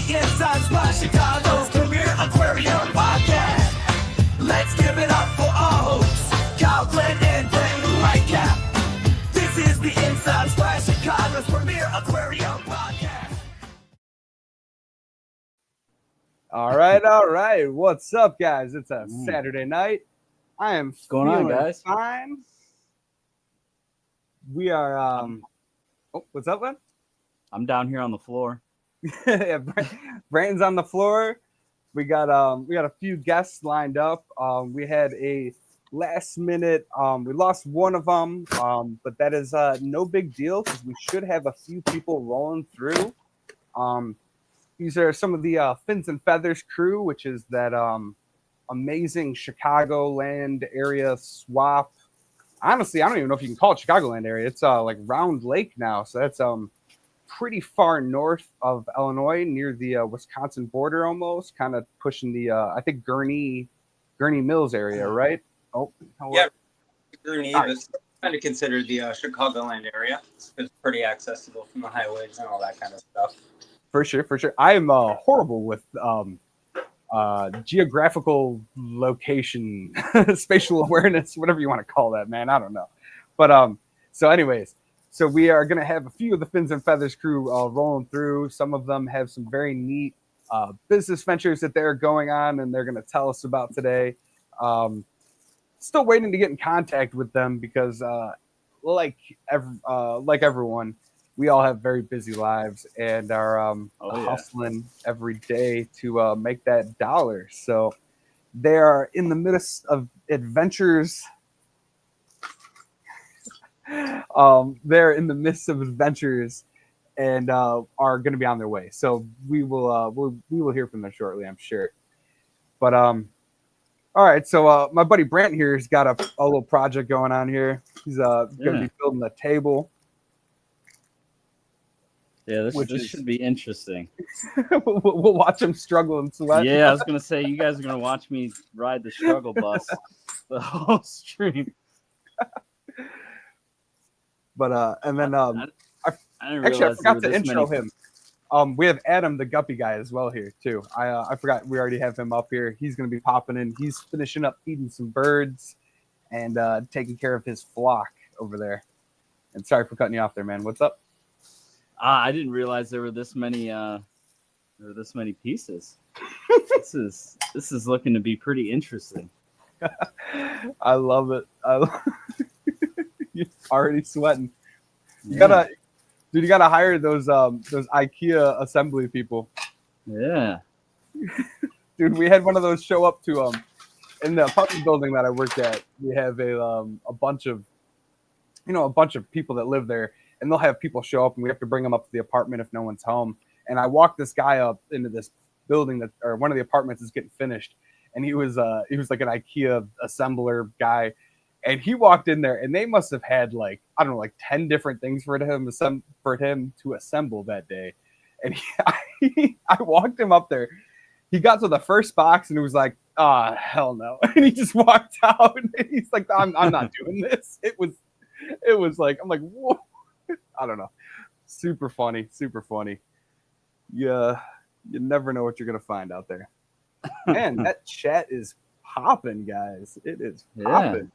the Inside Spot, Chicago's premier aquarium podcast. Let's give it up for our hosts, Kyle, Glenn, and Branton Whitecap. This is the Inside Spot, Chicago's premier aquarium podcast. All right. What's up, guys? It's a Saturday night. I am What's going on, guys? Fine. We are. What's up, man? I'm down here on the floor. Yeah, Branton's on the floor. We got a few guests lined up. We had a last minute. We lost one of them, but that is no big deal because we should have a few people rolling through. These are some of the Fins and Feathers crew, which is that amazing Chicagoland area swap. Honestly, I don't even know if you can call it Chicagoland area. It's like Round Lake now, so that's pretty far north of Illinois, near the Wisconsin border, almost kind of pushing the I think Gurney Mills area, right? Yeah, Gurney is kind of considered the Chicagoland area. It's pretty accessible from the highways and all that kind of stuff. For sure. I am horrible with geographical location, spatial awareness, whatever you want to call that, man. I don't know. But so anyways, so we are going to have a few of the Fins and Feathers crew rolling through. Some of them have some very neat business ventures that they're going on, and they're going to tell us about today. Still waiting to get in contact with them because like everyone, we all have very busy lives and are hustling every day to make that dollar. So they are in the midst of adventures. They're in the midst of adventures and are going to be on their way. So we will hear from them shortly, I'm sure. But all right. So my buddy Branton here has got a little project going on here. He's going to be building a table. Yeah, this should be interesting. We'll watch him struggle and sweat. Yeah, I was going to say, you guys are going to watch me ride the struggle bus the whole stream. But and then I forgot to intro him. We have Adam, the guppy guy, as well here too. I forgot we already have him up here. He's going to be popping in. He's finishing up feeding some birds and taking care of his flock over there. And sorry for cutting you off there, man. What's up? I didn't realize there were this many pieces. This is looking to be pretty interesting. I love it. You're already sweating. You gotta hire those IKEA assembly people. Yeah. Dude, we had one of those show up to in the apartment building that I worked at. We have a bunch of people that live there. And they'll have people show up, and we have to bring them up to the apartment if no one's home. And I walked this guy up into this building or one of the apartments is getting finished, and he was like an IKEA assembler guy, and he walked in there, and they must have had like 10 different things for him to assemble that day. And I walked him up there. He got to the first box, and he was like, hell no," and he just walked out. And he's like, "I'm not doing this." It was like, I'm like, whoa. I don't know. Super funny. Yeah, you never know what you're going to find out there. Man, that chat is popping, guys. It is popping.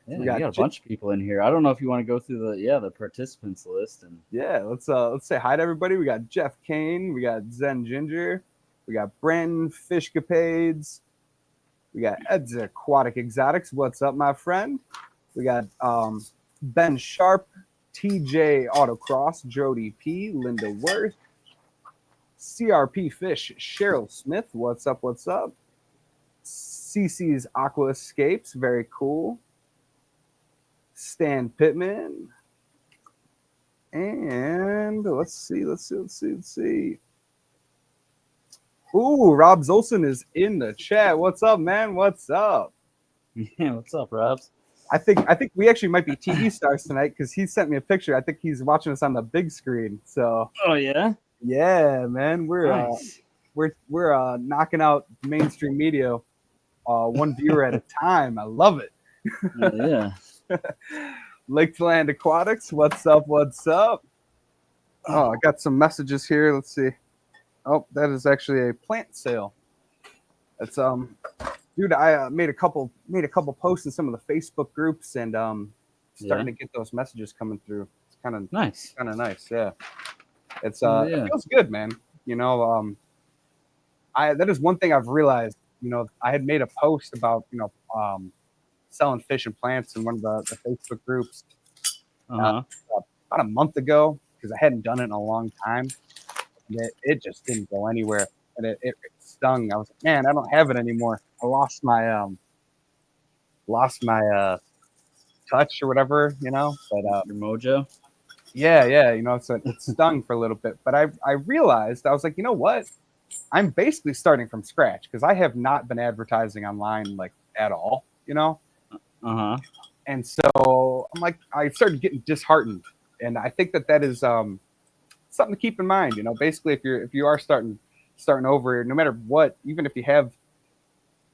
Yeah, we got a bunch of people in here. I don't know if you want to go through the participants list. And yeah, let's say hi to everybody. We got Jeff Kane. We got Zen Ginger. We got Branton Fishcapades. We got Ed's Aquatic Exotics. What's up, my friend? We got Ben Sharp. TJ Autocross, Jody P, Linda Worth, CRP Fish, Cheryl Smith, what's up? CC's Aqua Escapes, very cool. Stan Pittman. And let's see. Ooh, Rob Zolson is in the chat. What's up, man? What's up? Yeah, what's up, Robs? I think we actually might be TV stars tonight because he sent me a picture. I think he's watching us on the big screen. So. Oh yeah. Yeah, man, we're nice. We're knocking out mainstream media, one viewer at a time. I love it. Yeah. Lakeland Aquatics, what's up? Oh, I got some messages here. Let's see. Oh, that is actually a plant sale. It's dude, I made a couple posts in some of the Facebook groups, and starting to get those messages coming through. It's Nice. kind of nice. Yeah, it's Oh, it yeah. feels good, man. You know, I that is one thing I've realized. You know, I had made a post about selling fish and plants in one of the Facebook groups uh, Uh-huh. about a month ago because I hadn't done it in a long time. And it just didn't go anywhere, and it stung. I was like, man, I don't have it anymore. I lost my touch or whatever, you know. But Your mojo. yeah, you know, so it stung for a little bit. But I realized I was like, you know what? I'm basically starting from scratch because I have not been advertising online like at all, you know. Uh-huh. And so I'm like, I started getting disheartened, and I think that is something to keep in mind. You know, basically, if you are starting over, no matter what, even if you have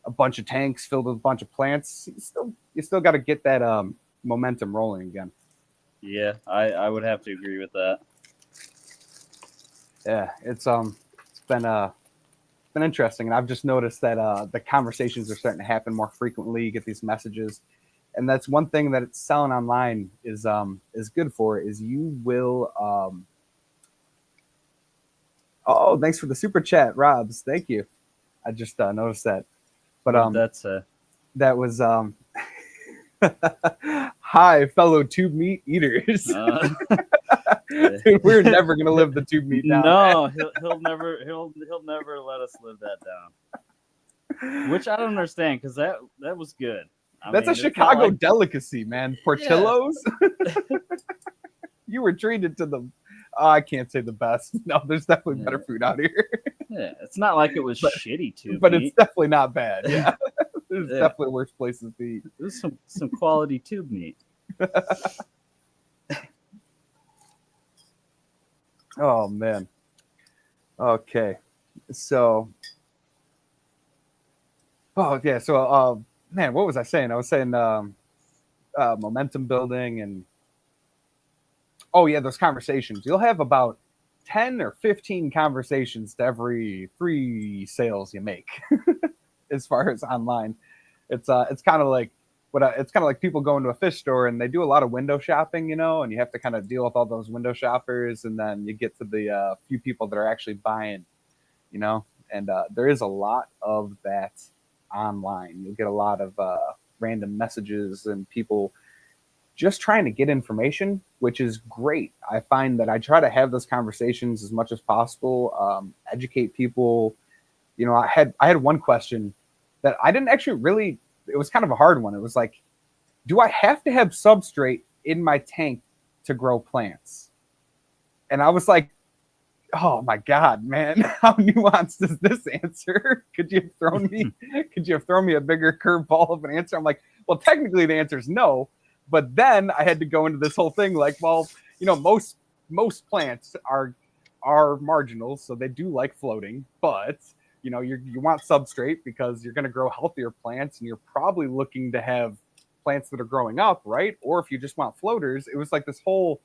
a bunch of tanks filled with a bunch of plants, you still got to get that momentum rolling again. Yeah, I would have to agree with that. Yeah, it's been interesting, and I've just noticed that the conversations are starting to happen more frequently. You get these messages, and that's one thing that it's selling online is good for is you will oh, thanks for the super chat, Robs. Thank you. I just noticed that. But What did that say? that was hi, fellow tube meat eaters. Dude, we're never gonna live the tube meat down. No, he'll never let us live that down. Which I don't understand because that was good. That's a Chicago delicacy, man. Portillo's. You were treated to the. Oh, I can't say the best. No, there's definitely better food out here. Yeah, it's not like it was shitty tube but meat. It's definitely not bad. Yeah, there's definitely worse places to eat. There's some quality tube meat. Oh man. Okay, so. Oh yeah, so man, what was I saying? I was saying momentum building and oh yeah, those conversations. You'll have about 10 or 15 conversations to every 3 sales you make. As far as online, it's kind of like it's kind of like people going to a fish store and they do a lot of window shopping, you know, and you have to kind of deal with all those window shoppers, and then you get to the few people that are actually buying, you know, and there is a lot of that online. You'll get a lot of random messages and people just trying to get information, which is great. I find that I try to have those conversations as much as possible, educate people. You know, I had one question that I didn't actually really. It was kind of a hard one. It was like, do I have to have substrate in my tank to grow plants? And I was like, oh my god, man, how nuanced is this answer? Could you have thrown me a bigger curveball of an answer? I'm like, well, technically the answer is no, but then I had to go into this whole thing like, well, you know, most plants are marginal, so they do like floating, but you know, you want substrate because you're going to grow healthier plants, and you're probably looking to have plants that are growing up, right? Or if you just want floaters, it was like this whole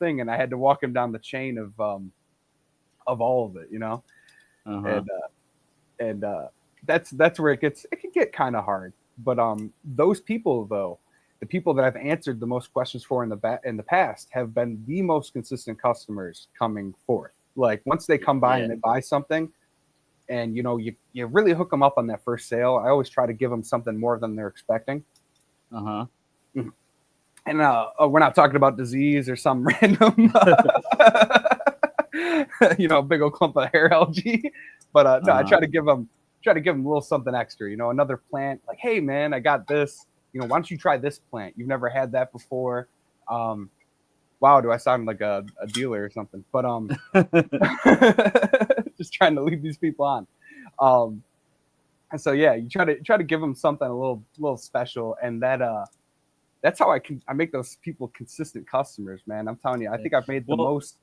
thing, and I had to walk him down the chain of all of it, you know. Uh-huh. And that's where it can get kind of hard. But those people though, the people that I've answered the most questions for in the past have been the most consistent customers coming forth. Like once they come by and they buy something, and you know you really hook them up on that first sale. I always try to give them something more than they're expecting. Uh-huh. And we're not talking about disease or some random, you know, big old clump of hair algae. But no, I try to give them a little something extra. You know, another plant. Like, hey man, I got this. You know, why don't you try this plant? You've never had that before. Wow, do I sound like a dealer or something? But just trying to lead these people on. And so yeah, you try to give them something a little special, and that's how I make those people consistent customers, man. I'm telling you, I think I've made the most.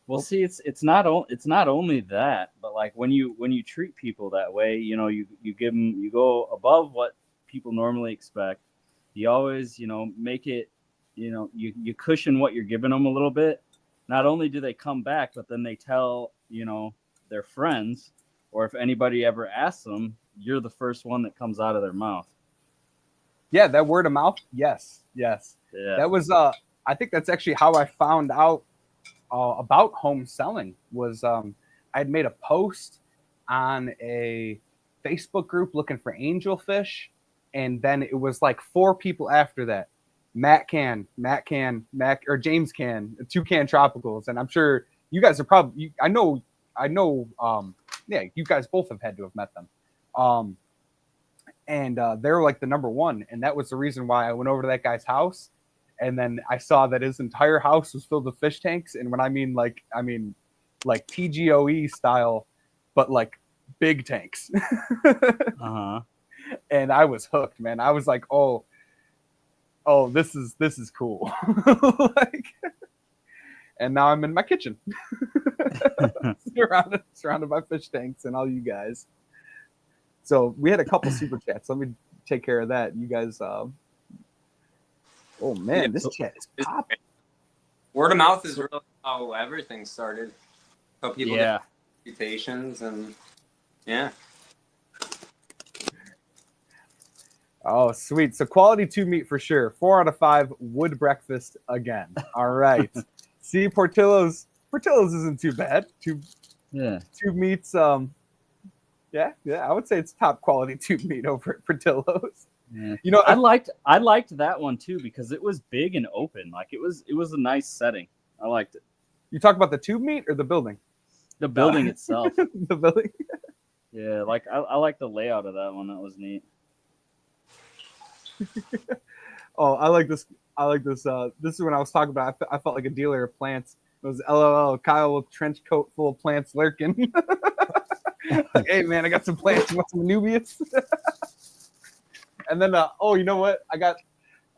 Well, see, it's not only that, but like when you treat people that way, you know, you give them, you go above what people normally expect. You always, you know, make it, you know, you cushion what you're giving them a little bit. Not only do they come back, but then they tell, you know, their friends, or if anybody ever asks them, you're the first one that comes out of their mouth. Yeah, that word of mouth. Yes. Yeah. That was I think that's actually how I found out about home selling. Was I had made a post on a Facebook group looking for angelfish, and then it was like 4 people after that. Matt Can, or James Can, 2 Can Tropicals, and I'm sure you guys are probably. I know. Yeah, you guys both have had to have met them. And they were like the number one, and that was the reason why I went over to that guy's house, and then I saw that his entire house was filled with fish tanks, and when I mean like TGOE style, but like big tanks. And I was hooked, man. I was like, oh, this is cool. Like, and now I'm in my kitchen, surrounded by fish tanks and all you guys. So we had a couple super chats. Let me take care of that. You guys, oh man, this chat is popping. Word of mouth is really how everything started. How people Yeah. get reputations and yeah. Oh, sweet. So quality 2 meat for sure. 4 out of 5 wood breakfast again. All right. See, Portillo's isn't too bad. Two meats. Yeah, I would say it's top quality 2 meat over at Portillo's. Yeah. You know, I liked that one too because it was big and open. Like it was a nice setting. I liked it. You talk about the tube meat or the building? The building itself. The building. Yeah, like I like the layout of that one. That was neat. Oh, I like this. This is when I was talking about. I felt like a dealer of plants. It was LOL. Kyle with trench coat full of plants lurking. Like, hey man, I got some plants. You want some Anubias? And then, you know what? I got.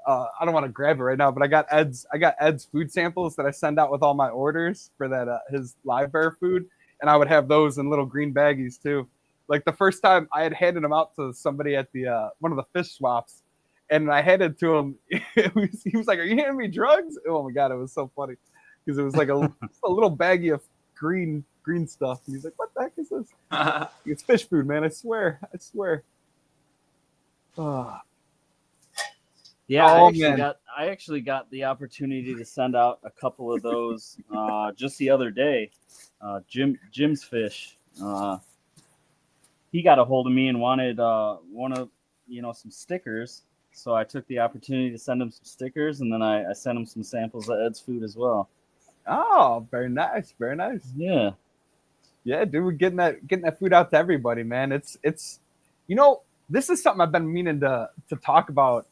I don't want to grab it right now, but I got Ed's food samples that I send out with all my orders for that his live bear food, and I would have those in little green baggies too. Like the first time I had handed them out to somebody at the one of the fish swaps, and I handed to him. He was like, "Are you handing me drugs?" Oh my god, it was so funny because it was like a little baggie of green stuff. And he's like, "What the heck is this?" It's fish food, man. I swear. Yeah, Oh, I actually got the opportunity to send out a couple of those just the other day. Jim's Fish. He got a hold of me and wanted some stickers. So I took the opportunity to send him some stickers, and then I sent him some samples of Ed's food as well. Oh, very nice, very nice. Yeah, dude, we're getting that food out to everybody, man. It's this is something I've been meaning to talk about.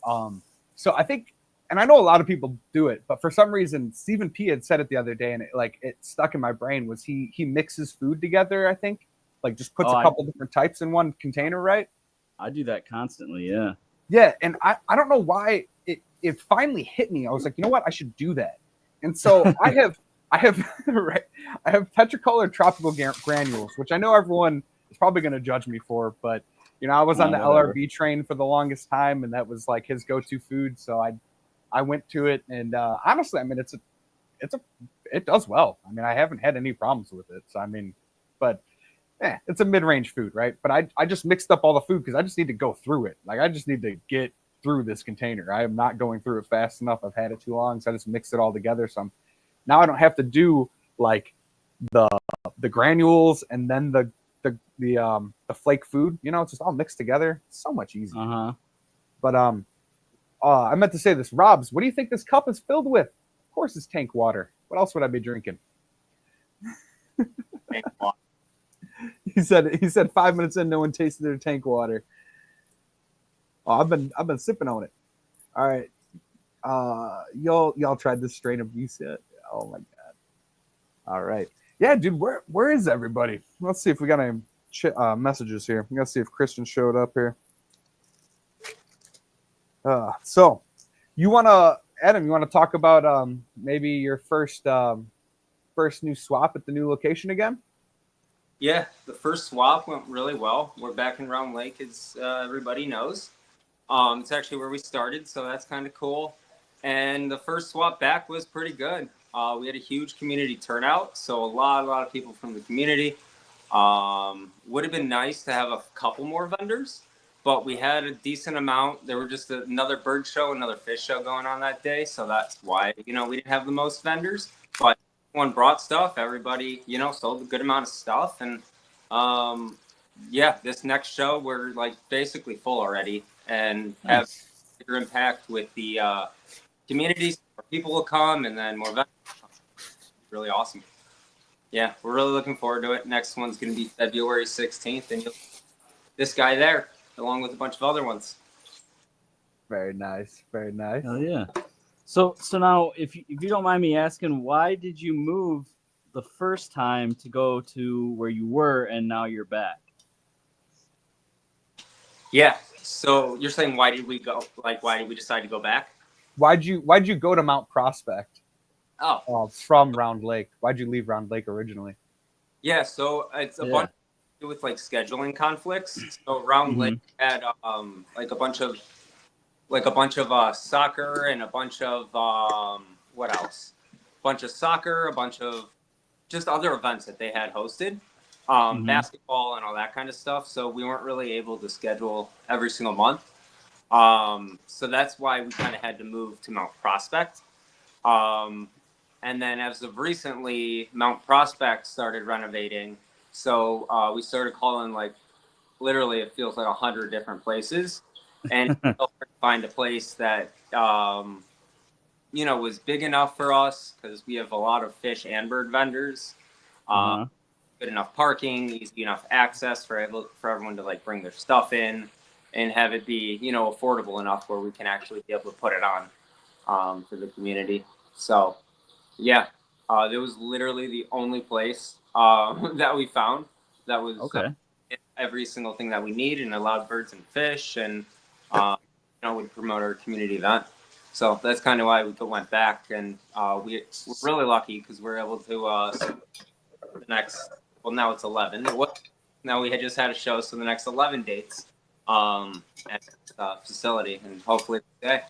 So I think, and I know a lot of people do it, but for some reason, Stephen P had said it the other day, and it stuck in my brain. Was he mixes food together? I think, like just puts a couple different types in one container, right? I do that constantly. Yeah. Yeah, and I don't know why it finally hit me. I was like, you know what, I should do that. And so I have right, I have Tetracolored tropical granules, which I know everyone is probably going to judge me for, but I was on the LRB train for the longest time, and that was like his go-to food. So I went to it, and honestly, I mean, it does well. I mean, I haven't had any problems with it. So I mean, but it's a mid-range food, right? But I just mixed up all the food because I just need to go through it. Like I just need to get through this container. I am not going through it fast enough. I've had it too long, so I just mixed it all together. So now I don't have to do like the granules and then the flake food. It's just all mixed together. It's so much easier. But I meant to say this, Robs. What do you think this cup is filled with? Of course, it's tank water. What else would I be drinking? Tank water. He said 5 minutes in, no one tasted their tank water. Oh, I've been sipping on it. All right, y'all tried this strain of abuse yet? Oh my god! All right, yeah, dude, where is everybody? Let's see if we got any messages here. We gotta see if Christian showed up here. So you Adam, you wanna talk about maybe your first new swap at the new location again? Yeah, the first swap went really well. We're back in Round Lake, as everybody knows. It's actually where we started, so that's kind of cool. And the first swap back was pretty good. We had a huge community turnout, so a lot of people from the community. Would have been nice to have a couple more vendors, but we had a decent amount. There were just another bird show, another fish show going on that day, so that's why we didn't have the most vendors. But everyone brought stuff. Everybody sold a good amount of stuff, and this next show we're like basically full already, and have Nice. bigger impact with the communities. More people will come, and then more vendors. Really awesome. Yeah, we're really looking forward to it. Next one's going to be February 16th, and this guy there, along with a bunch of other ones. Very nice. Very nice. Hell yeah. So now, if you don't mind me asking, why did you move the first time to go to where you were, and now you're back? Yeah. So you're saying why did we go? Like, why did we decide to go back? Why'd you go to Mount Prospect? Oh, From Round Lake. Why'd you leave Round Lake originally? yeah. So it's a bunch to do with like scheduling conflicts. So Round Lake had like a bunch of soccer and a bunch of what else? A bunch of soccer, a bunch of just other events that they had hosted, basketball and all that kind of stuff. So we weren't really able to schedule every single month. So that's why we kind of had to move to Mount Prospect. And then as of recently, Mount Prospect started renovating. So we started calling literally it feels like 100 different places. And find a place that, was big enough for us because we have a lot of fish and bird vendors. Good enough parking, easy enough access for everyone to bring their stuff in and have it be, affordable enough where we can actually be able to put it on for the community. So, yeah, it was literally the only place that we found that was every single thing that we need and allowed birds and fish and would promote our community event. So that's kind of why we went back, and we're really lucky because we're able to the next. Well, now it's 11. Now we had just had a show, so the next 11 dates at the facility, and hopefully today.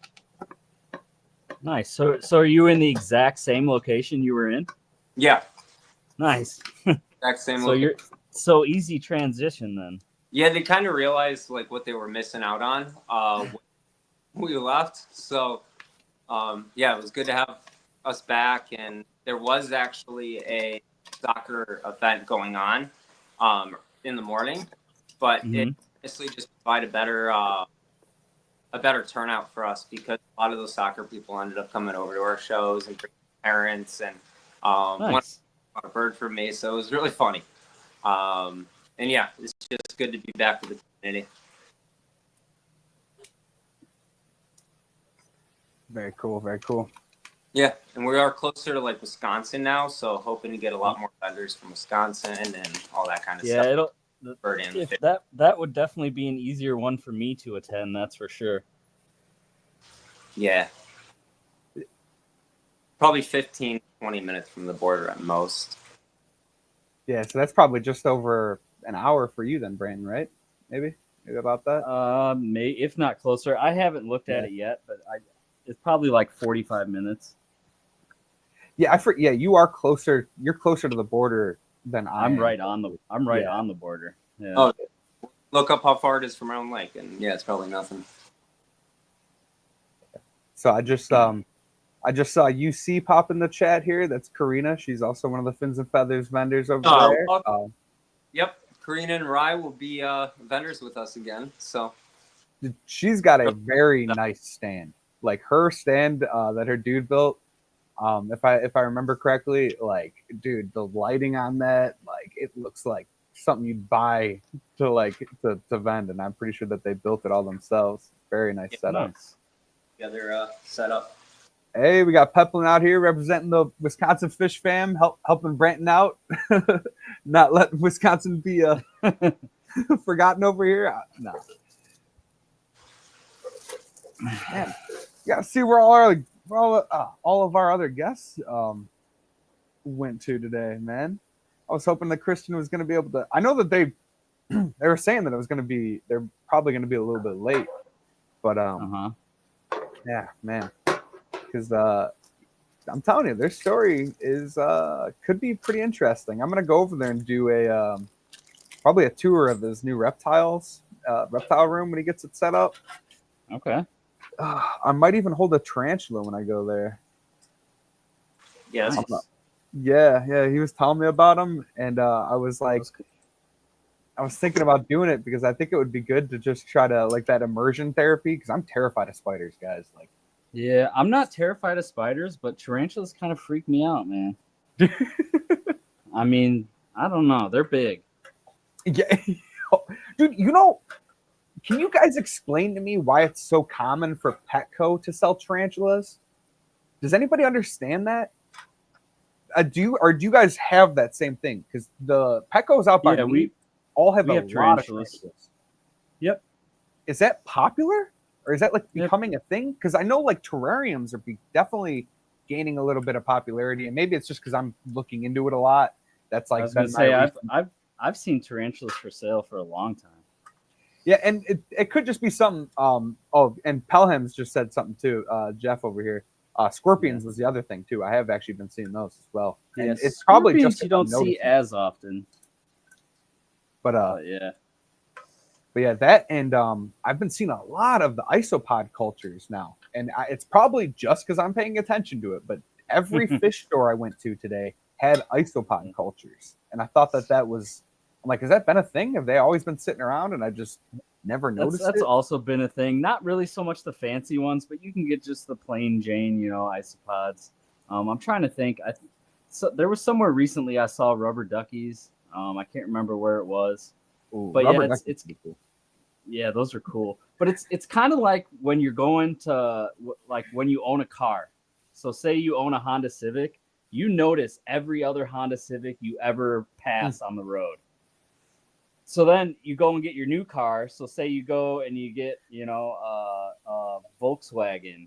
Nice. So are you in the exact same location you were in? Yeah. Nice. Exact same. So you're easy transition then. Yeah, they kind of realized what they were missing out on when we left. So it was good to have us back, and there was actually a soccer event going on in the morning, but it honestly just provided a better turnout for us because a lot of those soccer people ended up coming over to our shows and parents and one a bird for me, so it was really funny. And yeah, it's just good to be back with the community. Very cool. Very cool. Yeah, and we are closer to Wisconsin now, so hoping to get a lot more vendors from Wisconsin and all that kind of stuff. That would definitely be an easier one for me to attend. That's for sure. Yeah, probably 15, 20 minutes from the border at most. Yeah, so that's probably just over an hour for you then, Branton, right? Maybe about that. If not closer. I haven't looked at it yet, but it's probably 45 minutes. Yeah, you are closer. You're closer to the border than I am. I'm right on the border. Yeah. Oh, look up how far it is from Round Lake, and yeah, it's probably nothing. So I just saw UC pop in the chat here. That's Karina. She's also one of the Fins and Feathers vendors over there. Okay. Yep, Karina and Rye will be vendors with us again. So she's got a very nice stand. Like her stand that her dude built. If I remember correctly, dude, the lighting on that, it looks like something you'd buy to vend, and I'm pretty sure that they built it all themselves. Very nice setup. Nice. Yeah, they're set up. Hey, we got Peplin out here representing the Wisconsin Fish Fam, helping Branton out, not letting Wisconsin be forgotten over here. No, man, you gotta see where all of our other guests went to today, man. I was hoping that Christian was going to be able to. I know that they were saying that it was going to be. They're probably going to be a little bit late, but yeah, man. Because I'm telling you, their story is could be pretty interesting. I'm gonna go over there and do probably a tour of his new reptile room when he gets it set up. Okay. I might even hold a tarantula when I go there. Yes. Nice. Yeah. He was telling me about them, and I was like, I was thinking about doing it because I think it would be good to just try to like that immersion therapy because I'm terrified of spiders, guys. Like, Yeah, I'm not terrified of spiders, but tarantulas kind of freak me out, man. I mean, I don't know. They're big. yeah, dude. Can you guys explain to me why it's so common for Petco to sell tarantulas? Does anybody understand that? Do you guys have that same thing? Because the Petco's out by Yeah, me all have we a have lot of tarantulas. tarantulas. Yep. Is that popular, or is that like Yep. becoming a thing? Because I know like terrariums are definitely gaining a little bit of popularity, and maybe it's just because I'm looking into it a lot. That's like I was gonna say I've seen tarantulas for sale for a long time. yeah, and it could just be something. And Pelham's just said something too. Jeff over here. Scorpions was the other thing too. I have actually been seeing those as well. And Yes, it's probably scorpions just you don't see noticing. as often. But Yeah. But yeah, that and I've been seeing a lot of the isopod cultures now, and it's probably just because I'm paying attention to it. But every fish store I went to today had isopod cultures, and I thought that was. I'm like, has that been a thing? Have they always been sitting around, and I just never noticed That's it? also been a thing. Not really so much the fancy ones, but you can get just the plain Jane, isopods. I'm trying to think. So there was somewhere recently I saw rubber duckies. I can't remember where it was. Ooh, But rubber yeah, duckies it's would be cool. yeah, those are cool. But it's kind of like when you're going to like when you own a car. So say you own a Honda Civic, you notice every other Honda Civic you ever pass on the road. So then you go and get your new car. So say you go and you get, Volkswagen,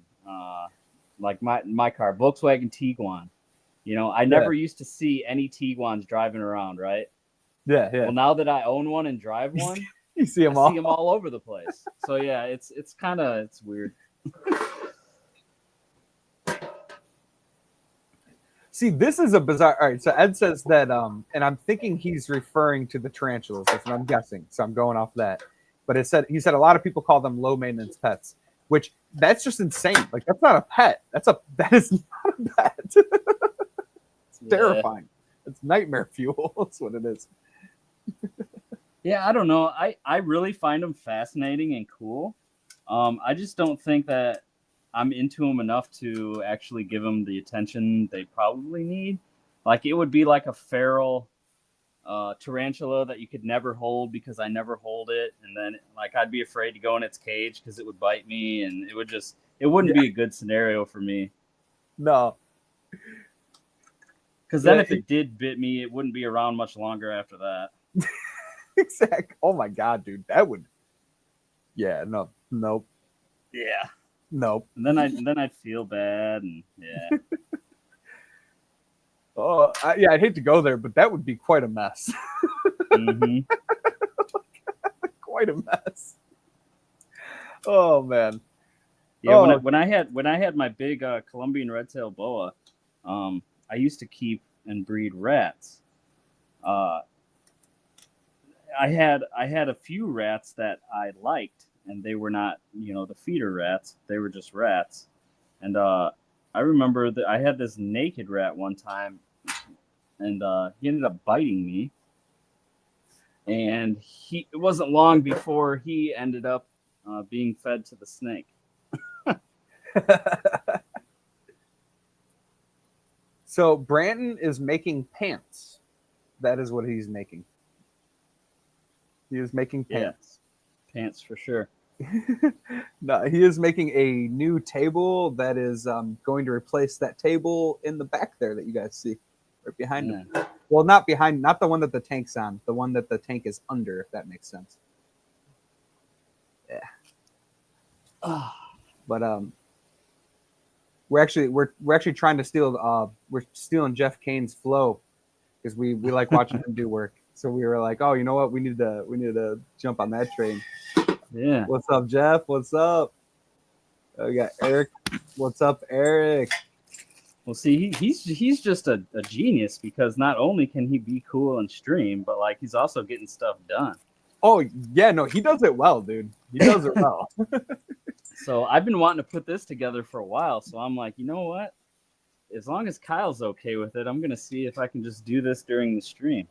like my car, Volkswagen Tiguan. I never used to see any Tiguans driving around, right? Yeah. Well, now that I own one and drive one, You see them I all. see them all over the place. So yeah, it's weird. See, this is a bizarre. All right, so Ed says that, and I'm thinking he's referring to the tarantulas. That's what I'm guessing. So I'm going off that. But he said a lot of people call them low maintenance pets, which that's just insane. Like that's not a pet. That is not a pet. It's terrifying. It's nightmare fuel. That's what it is. Yeah, I don't know. I really find them fascinating and cool. I just don't think that I'm into them enough to actually give them the attention they probably need. Like it would be like a feral tarantula that you could never hold because I never hold it, and then like I'd be afraid to go in its cage because it would bite me, and it wouldn't be a good scenario for me. No. Because then if it did bit me, it wouldn't be around much longer after that. Exactly. Oh my god, dude, that would. Yeah. No. Nope. Yeah. Nope. And then I'd feel bad, and yeah. I'd hate to go there, but that would be quite a mess. Mm-hmm. Quite a mess. Oh man. Yeah, when I had my big Colombian red-tailed boa, I used to keep and breed rats. I had a few rats that I liked, and they were not, the feeder rats. They were just rats. And I remember that I had this naked rat one time, and he ended up biting me. And it wasn't long before he ended up being fed to the snake. So Branton is making pants. That is what he's making. He is making pants. Yeah, pants for sure. No, he is making a new table that is going to replace that table in the back there that you guys see right behind him. Well, not the one that the tank's on, the one that the tank is under, if that makes sense. Yeah. But we're actually trying to steal. We're stealing Jeff Kane's flow because we like watching him do work. So we were like, oh, you know what? We need to jump on that train. Yeah. What's up, Jeff? What's up? We got Eric. What's up, Eric? Well, see, he's just a genius because not only can he be cool and stream, but like he's also getting stuff done. Oh yeah, no, he does it well, dude. He does it well. So I've been wanting to put this together for a while. So I'm like, you know what? As long as Kyle's okay with it, I'm gonna see if I can just do this during the stream.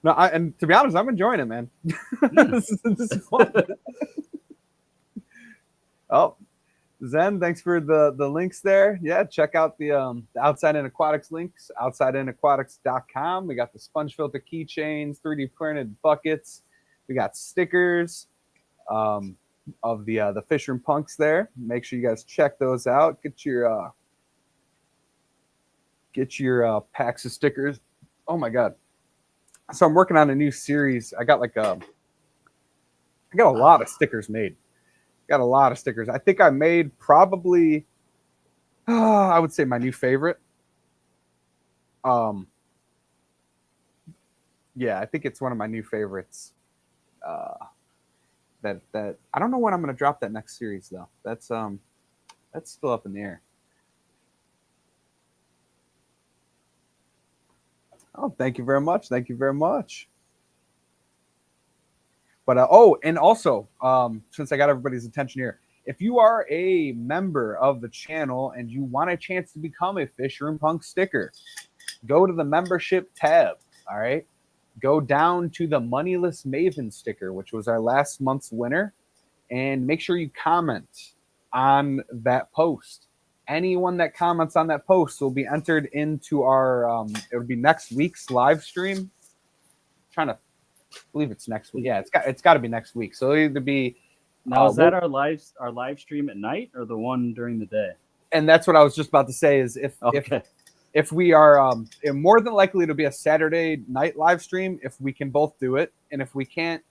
No, and to be honest, I'm enjoying it, man. This is fun. Oh, Zen, thanks for the links there. Yeah, check out the Outside In Aquatics links, outsideinaquatics.com. We got the sponge filter keychains, 3D printed buckets. We got stickers of the Fish Room Punks there. Make sure you guys check those out. Get your packs of stickers. Oh my god. So I'm working on a new series. I got a lot of stickers made. Got a lot of stickers. I think I made probably, I would say my new favorite. Yeah, I think it's one of my new favorites. That I don't know when I'm going to drop that next series though. That's still up in the air. Oh, thank you very much. Thank you very much. But and also, since I got everybody's attention here, if you are a member of the channel and you want a chance to become a Fish Room Punk sticker, go to the membership tab. All right, go down to the Moneyless Maven sticker, which was our last month's winner, and make sure you comment on that post. Anyone that comments on that post will be entered into our. It would be next week's live stream. I'm trying to believe it's next week. Yeah, it's got to be next week. So it'll either be now. Is that our live stream at night or the one during the day? And that's what I was just about to say. Is if we are more than likely to be a Saturday night live stream if we can both do it, and if we can't,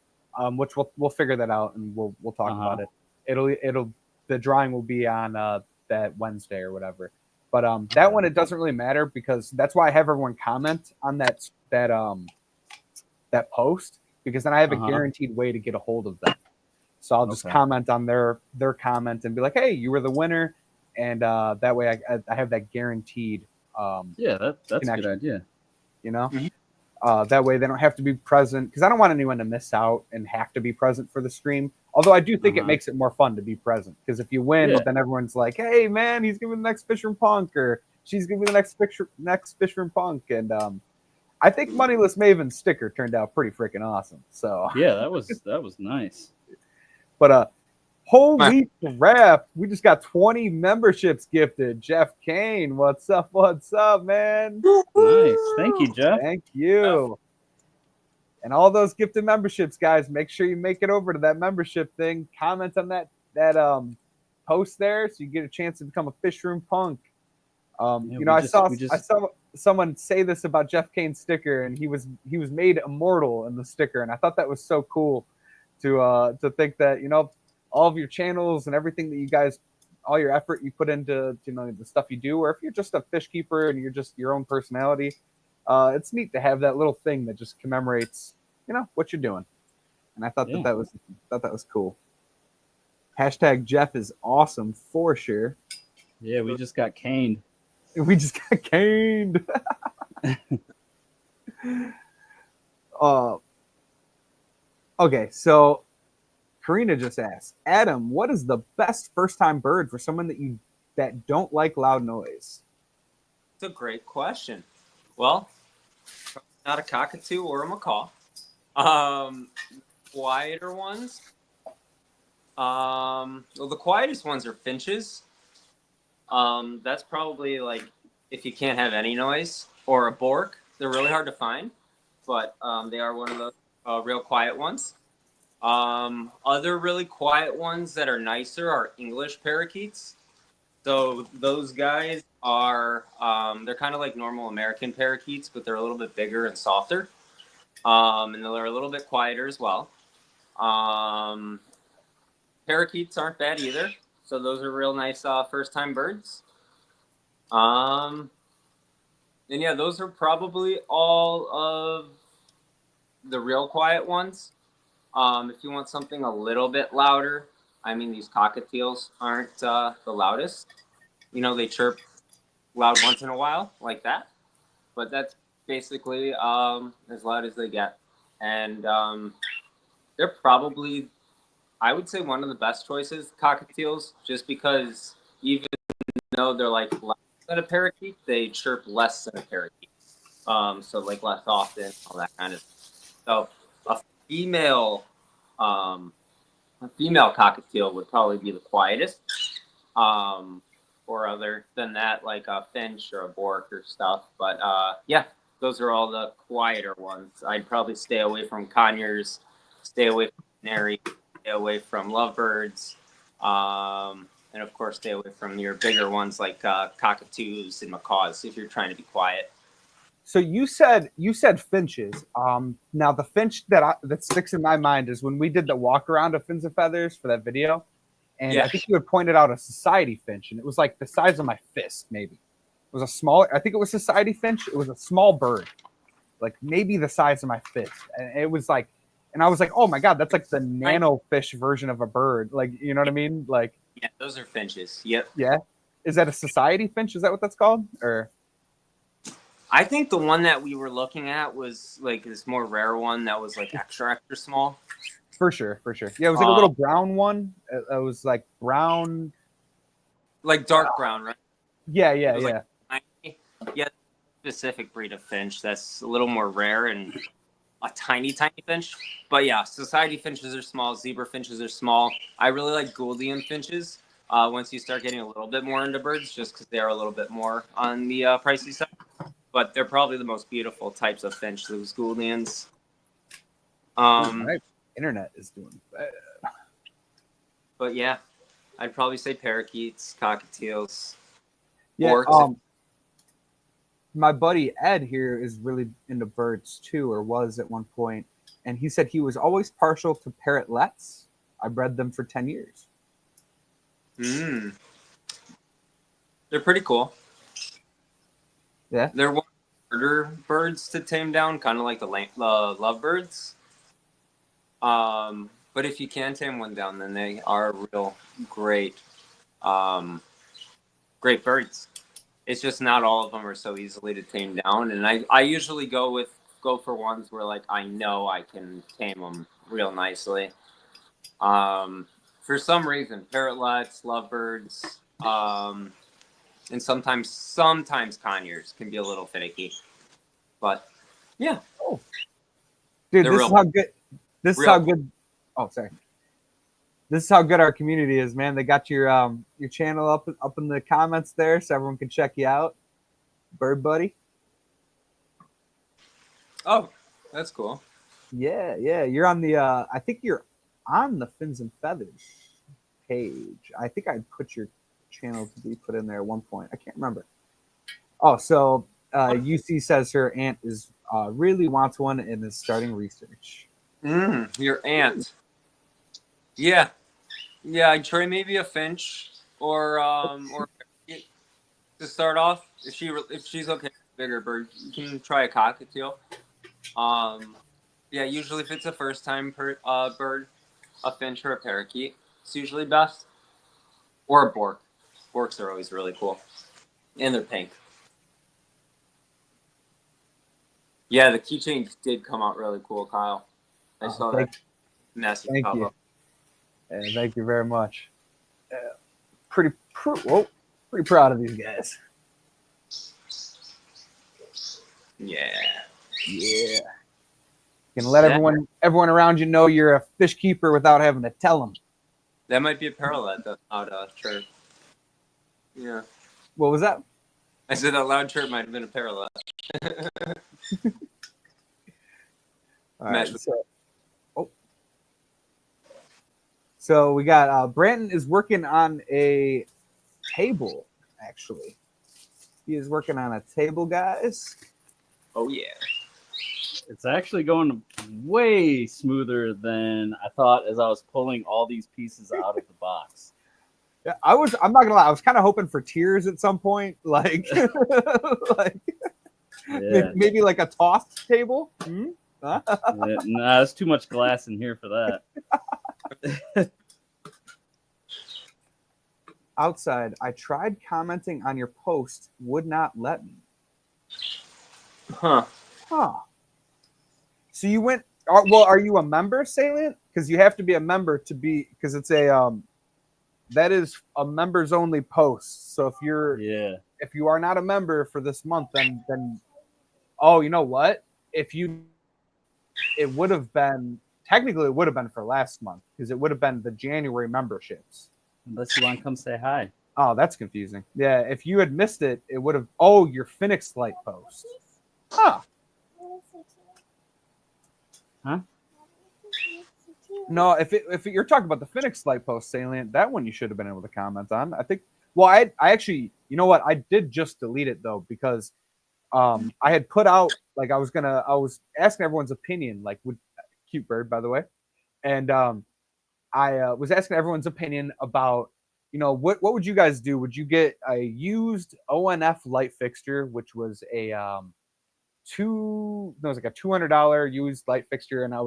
which we'll figure that out and we'll talk about it. It'll the drawing will be on that Wednesday or whatever. But that one it doesn't really matter because that's why I have everyone comment on that post, because then I have a guaranteed way to get a hold of them. So I'll just comment on their comment and be like, hey, you were the winner. And that way I have that guaranteed that's connection. A good idea. You know? Mm-hmm. That way they don't have to be present, because I don't want anyone to miss out and have to be present for the stream. Although I do think it makes it more fun to be present, because if you win, then everyone's like, hey, man, he's giving the next Fish Room Punk, or she's giving the next Fish Room Punk. And I think Moneyless Maven sticker turned out pretty freaking awesome. So yeah, that was nice. But holy crap, we just got 20 memberships gifted. Jeff Kane, what's up? What's up, man? Nice. Thank you, Jeff. Thank you. And all those gifted memberships, guys, make sure you make it over to that membership thing. Comment on that post there so you get a chance to become a Fish Room Punk. I saw someone say this about Jeff Kane's sticker, and he was made immortal in the sticker, and I thought that was so cool to think that, all of your channels and everything that you guys, all your effort you put into the stuff you do, or if you're just a fish keeper and you're just your own personality, it's neat to have that little thing that just commemorates what you're doing. And I thought that was cool. Hashtag Jeff is awesome for sure. Yeah, we just got caned. Okay, so Karina just asked, Adam, what is the best first-time bird for someone that don't like loud noise? It's a great question. Well, not a cockatoo or a macaw. Quieter ones. Well, the quietest ones are finches. That's probably like if you can't have any noise, or a bork. They're really hard to find, but they are one of the real quiet ones. Other really quiet ones that are nicer are English parakeets. So those guys are they're kind of like normal American parakeets, but they're a little bit bigger and softer, and they're a little bit quieter as well. Parakeets aren't bad either. So those are real nice first-time birds. And yeah, those are probably all of the real quiet ones. If you want something a little bit louder, I mean, these cockatiels aren't the loudest. they chirp loud once in a while like that, but that's basically as loud as they get. And they're probably, I would say, one of the best choices, cockatiels, just because even though they're like less than a parakeet, they chirp less than a parakeet. So like less often, all that kind of stuff. So a female cockatiel would probably be the quietest. Or other than that, like a finch or a bork or stuff. But yeah, those are all the quieter ones. I'd probably stay away from conures, stay away from canary, stay away from lovebirds, and of course stay away from your bigger ones like cockatoos and macaws if you're trying to be quiet. So you said finches. Now the finch that sticks in my mind is when we did the walk around of Fins and Feathers for that video, and Yeah. I think you had pointed out a society finch, and it was like the size of my fist, maybe. It was a small. I think it was society finch. It was a small bird, like maybe the size of my fist, and it was like, and I was like, oh my god, that's like the nano fish version of a bird. Like, you know what I mean? Like, yeah, those are finches. Yep. yeah. Is that a society finch? Is that what that's called? Or I think the one that we were looking at was like this more rare one that was like extra small. For sure. Yeah, it was like a little brown one. It was like brown, like dark brown, right? Yeah. Like, yeah, specific breed of finch that's a little more rare and a tiny finch. But yeah, society finches are small, zebra finches are small. I really like Gouldian finches. Once you start getting a little bit more into birds, just because they are a little bit more on the pricey side. But they're probably the most beautiful types of finch, those Gouldians. Right. Internet is doing bad. But yeah, I'd probably say parakeets, cockatiels. Yeah. Borks. My buddy Ed here is really into birds too, or was at one point, and he said he was always partial to parrotlets. I bred them for 10 years. They're pretty cool. Yeah. They're one of the harder birds to tame down, kind of like the lovebirds. But if you can tame one down, then they are real great, great birds. It's just not all of them are so easily to tame down, and I usually go for ones where like I know I can tame them real nicely. For some reason, parrotlets, lovebirds, and sometimes conures can be a little finicky, but yeah. Oh, dude, They're this real- is how good. This is real how good. Oh, sorry. This is how good our community is, man. They got your channel up in the comments there, so everyone can check you out. Bird Buddy. Oh, that's cool. Yeah. You're on the. I think you're on the Fins and Feathers page. I think I put your channel to be put in there at one point. I can't remember. Oh, so UC says her aunt is really wants one and is starting research. Your aunt. Yeah. I'd try maybe a finch or to start off. If she's okay with a bigger bird, you can try a cockatiel. Yeah, usually if it's a first time bird, a finch or a parakeet, it's usually best. Or a bork. Borks are always really cool, and they're pink. Yeah, the keychain did come out really cool, Kyle. I saw that message Thank pop you. up. Thank you very much. Pretty proud of these guys. Yeah. You can let everyone around you know you're a fish keeper without having to tell them. That might be a parallel that's out chirp. Yeah. What was that? I said that loud chirp might have been a parallel. All right, so we got Branton is working on a table, actually. He is working on a table, guys. Oh, yeah. It's actually going way smoother than I thought as I was pulling all these pieces out of the box. Yeah, I'm not gonna lie, I was kind of hoping for tears at some point, like, maybe like a tossed table. Nah, there's too much glass in here for that. outside. I tried commenting on your post, would not let me. Huh. Huh. So you went. Well, are you a member, Salient? Because you have to be a member to be. Because it's a that is a members only post. So if you are not a member for this month, then oh, you know what? It would have been technically it would have been for last month because it would have been the January memberships. Unless you want to come say hi. Oh, that's confusing. Yeah, if you had missed it, it would have. Oh, your Phoenix Light post. Huh. Huh? No, if you're talking about the Phoenix Light post, Salient, that one you should have been able to comment on. I think. Well, I actually, you know what? I did just delete it though because I had put out like I was asking everyone's opinion, like would cute bird by the way, and I was asking everyone's opinion about what would you guys do? Would you get a used ONF light fixture, which was a like a $200 used light fixture, and I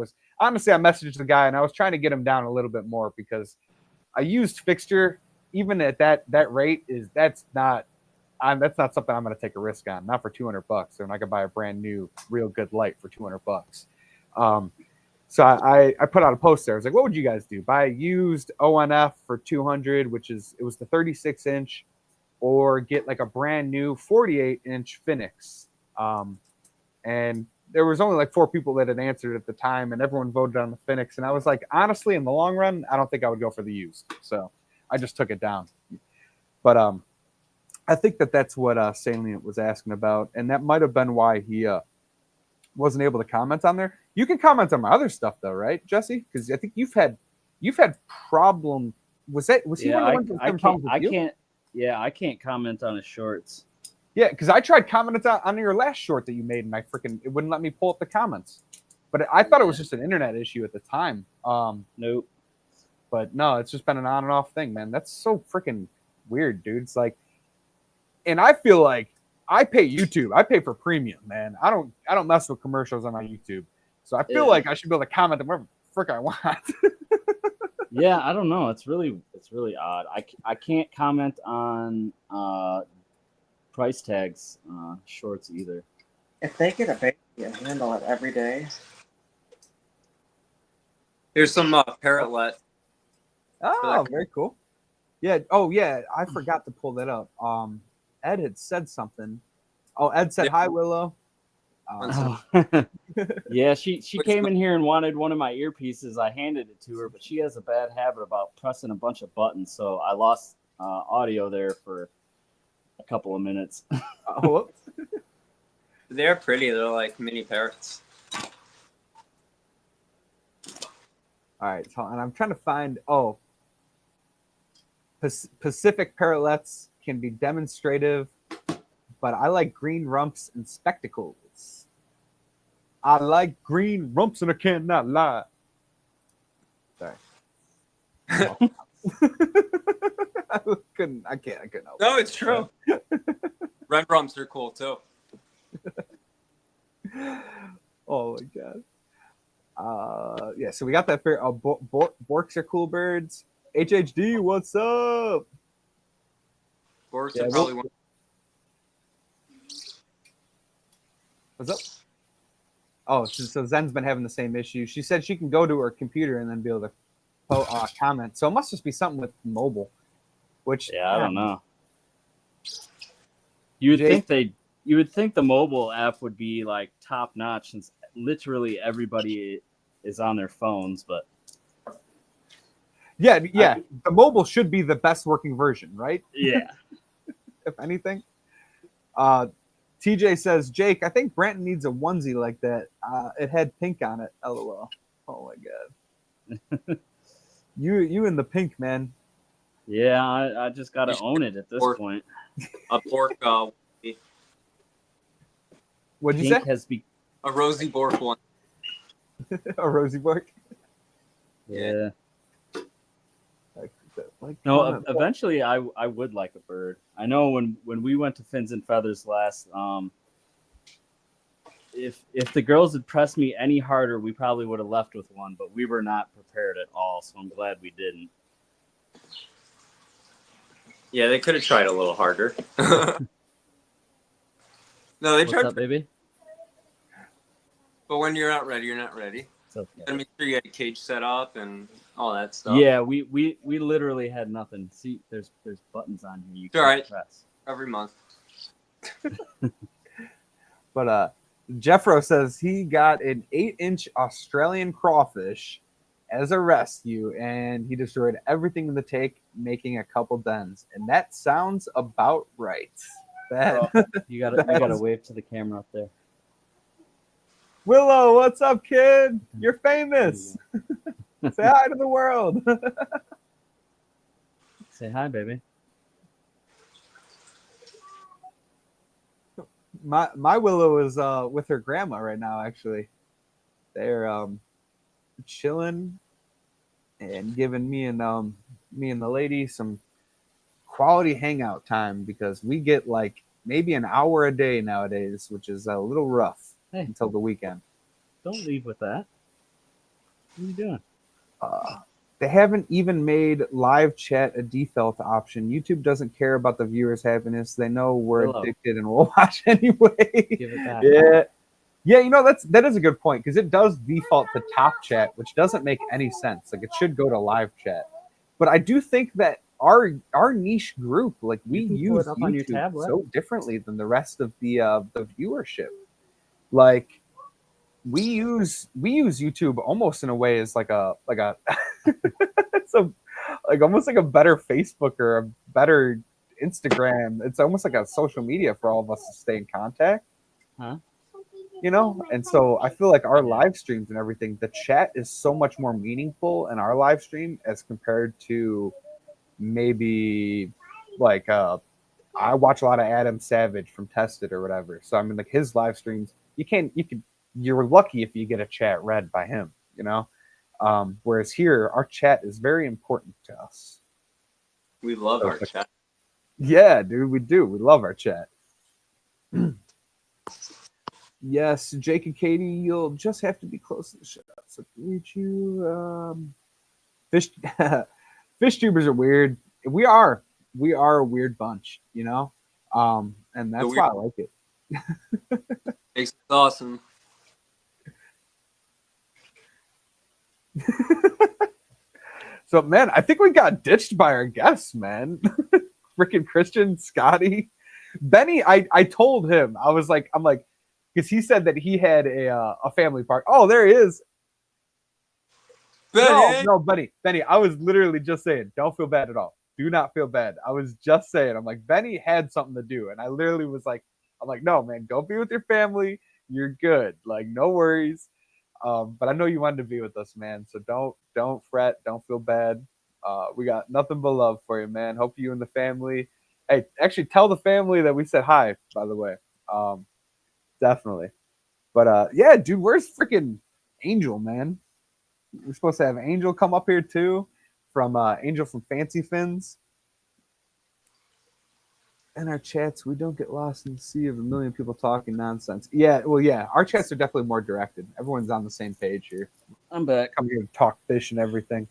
messaged the guy and I was trying to get him down a little bit more because a used fixture, even at that rate, that's not something I'm going to take a risk on. Not for $200, and I could buy a brand new, real good light for $200. So I put out a post there. I was like, "What would you guys do? Buy a used ONF for $200, it was the 36-inch, or get like a brand new 48-inch Phoenix?" And there was only like 4 people that had answered at the time, and everyone voted on the Phoenix. And I was like, honestly, in the long run, I don't think I would go for the used. So I just took it down. But I think that's what Salient was asking about, and that might have been why he wasn't able to comment on there. You can comment on my other stuff though, right, Jesse? Because I think you've had problem. Was he one of the ones that I can't comment on his shorts. Yeah, because I tried commenting on your last short that you made, and it wouldn't let me pull up the comments. But I thought it was just an internet issue at the time. Nope. But no, it's just been an on and off thing, man. That's so freaking weird, dude. It's like, and I feel like I pay YouTube. I pay for premium, man. I don't mess with commercials on my YouTube. So I feel like I should be able to comment on whatever the frick I want. Yeah, I don't know. It's really odd. I can't comment on price tags shorts either. If they get a baby and handle it every day. Here's some parrotlet. Oh, very cool. Yeah. Oh, yeah. I forgot to pull that up. Ed had said something. Oh, Ed said, "Hi, Willow." Yeah, she came in here and wanted one of my earpieces. I handed it to her, but she has a bad habit about pressing a bunch of buttons, so I lost audio there for a couple of minutes. They're pretty. They're like mini parrots. All right, so, and I'm trying to find. Oh, Pacific parrotlets can be demonstrative, but I like green rumps and spectacles. I like green rumps and I cannot lie. Sorry. I couldn't help. No, it's true. Red rumps are cool too. Oh my god. Yeah, so we got that fair. Borks are cool birds. HHD, what's up? Borks are probably one. What's up? Oh, so Zen's been having the same issue. She said she can go to her computer and then be able to comment. So it must just be something with mobile. Which I don't know. You would think the mobile app would be like top notch since literally everybody is on their phones, but yeah, the mobile should be the best working version, right? Yeah. If anything. TJ says, "Jake, I think Branton needs a onesie like that. It had pink on it. LOL." Oh my god. You and the pink, man. Yeah, I just gotta own it at this point. A pork. What'd you say? A rosy bork one. A rosy bork. Yeah. Like, no, eventually I would like a bird. I know when we went to Fins and Feathers last, if the girls had pressed me any harder, we probably would have left with one, but we were not prepared at all, so I'm glad we didn't. Yeah, they could have tried a little harder. No, they What's tried. up, baby? But when you're not ready, you're not ready. It's okay. You gotta make sure you had a cage set up and all that stuff. Yeah, we literally had nothing. See, there's buttons on here. You It's can all right. press. Every month. But Jeffro says he got an 8-inch Australian crawfish as a rescue, and he destroyed everything in the tank, making a couple dens. And that sounds about right. That You gotta wave to the camera up there. Willow, what's up, kid? You're famous. Say hi to the world. Say hi, baby. My Willow is with her grandma right now. Actually, they're chilling and giving me and the lady some quality hangout time, because we get like maybe an hour a day nowadays, which is a little rough until the weekend. Don't leave with that. What are you doing? They haven't even made live chat a default option. YouTube doesn't care about the viewers' happiness. They know we're addicted and we'll watch anyway. Give it back. Yeah. You know, that is a good point, because it does default to top chat, which doesn't make any sense. Like, it should go to live chat. But I do think that our niche group, like, we use YouTube so differently than the rest of the viewership. Like, we use YouTube almost in a way as like a it's like almost like a better Facebook or a better Instagram. It's almost like a social media for all of us to stay in contact. You know? And so I feel like our live streams and everything, the chat is so much more meaningful in our live stream as compared to maybe like I watch a lot of Adam Savage from Tested or whatever. So I mean, like, his live streams, you're lucky if you get a chat read by him, you know? Whereas here, our chat is very important to us. We love our chat. Yeah, dude, we do. We love our chat. Yes, Jake and Katie, you'll just have to be close to the shot so I can reach you. Fish tubers are weird. We are a weird bunch, you know? And that's why I like it. It's awesome. So, man, I think we got ditched by our guests, man. Freaking Christian, Scotty, Benny. I told him, I'm like, because he said that he had a family park. Oh, there he is. Benny. No, Benny. I was literally just saying, don't feel bad at all. Do not feel bad. I was just saying, I'm like, Benny had something to do, and I literally was like, no, man, go be with your family. You're good. Like, no worries. But I know you wanted to be with us, man. So don't fret. Don't feel bad. We got nothing but love for you, man. Hope you and the family. Hey, actually, tell the family that we said hi, by the way. Definitely. But yeah, dude, where's freaking Angel, man? We're supposed to have Angel come up here too, from Angel from Fancy Fins. In our chats, we don't get lost in the sea of a million people talking nonsense. Yeah, well, yeah, our chats are definitely more directed. Everyone's on the same page here. I'm back. Come here to talk fish and everything.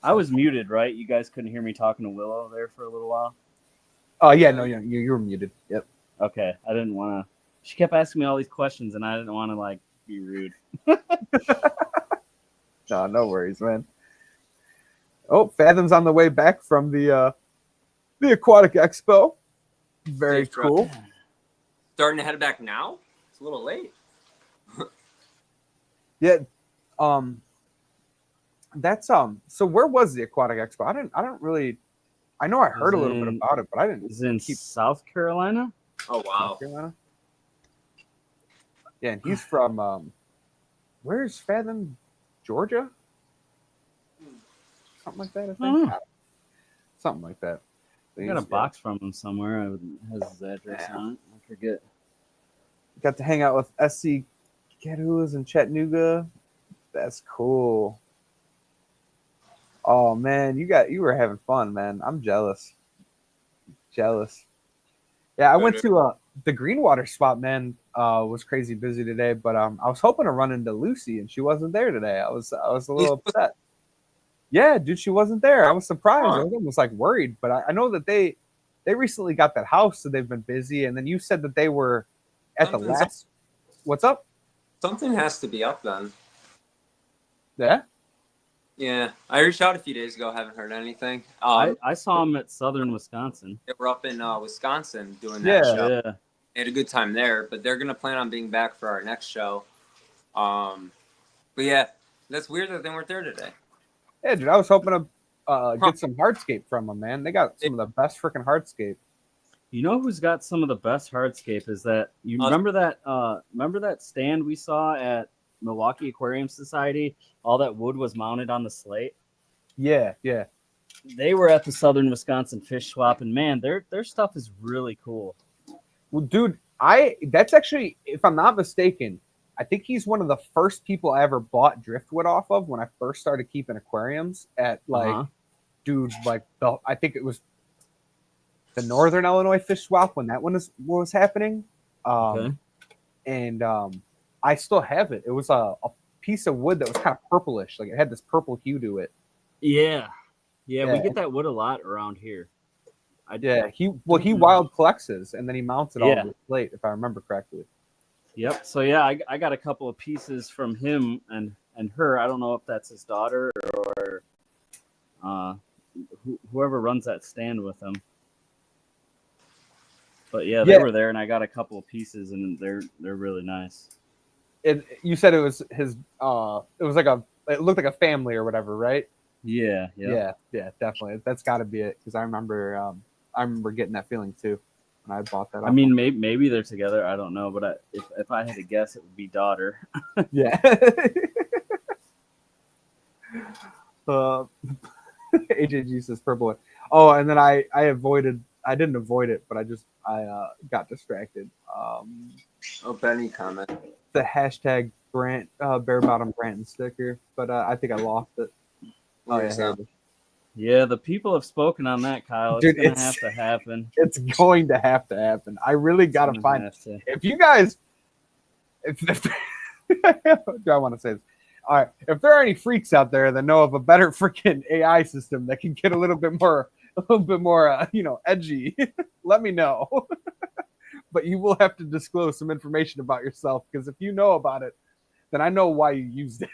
I was muted, right? You guys couldn't hear me talking to Willow there for a little while? Oh, yeah, no, you were muted. Yep. Okay, I didn't want to. She kept asking me all these questions, and I didn't want to, like, be rude. No worries, man. Oh, Fathom's on the way back from the Aquatic Expo. Very cool. Starting to head back now? It's a little late. Yeah. That's so where was the Aquatic Expo? I don't really. I know I heard a little bit about it, but I didn't. Is it in South Carolina? Oh wow. South Carolina? Yeah, and he's from where's Fathom, Georgia? Something like that, I think. Oh. Something like that. I got a box from him somewhere. It has his address on it. I forget. Got to hang out with SC Ketulas in Chattanooga. That's cool. Oh man, you were having fun, man. I'm jealous. Yeah, I went to the Greenwater spot, man. Was crazy busy today, but I was hoping to run into Lucy, and she wasn't there today. I was a little upset. Yeah, dude, she wasn't there. I was surprised. Huh. I was almost like worried, but I know that they recently got that house, so they've been busy. And then you said that they were at the Something's last. What's up? Something has to be up then. Yeah. Yeah, I reached out a few days ago. Haven't heard anything. I saw him at Southern Wisconsin. They were up in Wisconsin doing that Yeah. show. Yeah. They had a good time there, but they're gonna plan on being back for our next show. But yeah, that's weird that they weren't there today. Yeah, dude, I was hoping to get some hardscape from them, man. They got some of the best freaking hardscape. You know who's got some of the best hardscape is that you remember that stand we saw at Milwaukee Aquarium Society? All that wood was mounted on the slate. Yeah, yeah. They were at the Southern Wisconsin Fish Swap, and man, their stuff is really cool. Well, dude, that's actually, if I'm not mistaken, I think he's one of the first people I ever bought driftwood off of when I first started keeping aquariums at dude, like I think it was the Northern Illinois Fish Swap when that one was happening. Okay. And I still have it. It was a piece of wood that was kind of purplish, like it had this purple hue to it. Yeah, we Yeah. get that wood a lot around here. He wild collects his, and then he mounts it all Yeah. on the plate, if I remember correctly. Yep. So yeah, I got a couple of pieces from him and her. I don't know if that's his daughter or whoever runs that stand with him. But yeah, they were there, and I got a couple of pieces, and they're really nice. You said it was his. It was like it looked like a family or whatever, right? Yeah. Yeah, definitely. That's got to be it, because I remember getting that feeling too when I bought that. I mean, maybe they're together. I don't know, but if I had to guess, it would be daughter. Yeah. AJG says purple one. Oh, and then I didn't avoid it, but I got distracted. Benny comment. The hashtag bare bottom Branton sticker, but I think I lost it. Oh yeah, here it is. Yeah, the people have spoken on that, Kyle. Dude, It's gonna have to happen. It's going to have to happen. I really got to find if you guys. If do I want to say this? All right, if there are any freaks out there that know of a better freaking AI system that can get a little bit more, edgy, let me know. But you will have to disclose some information about yourself, because if you know about it, then I know why you used it.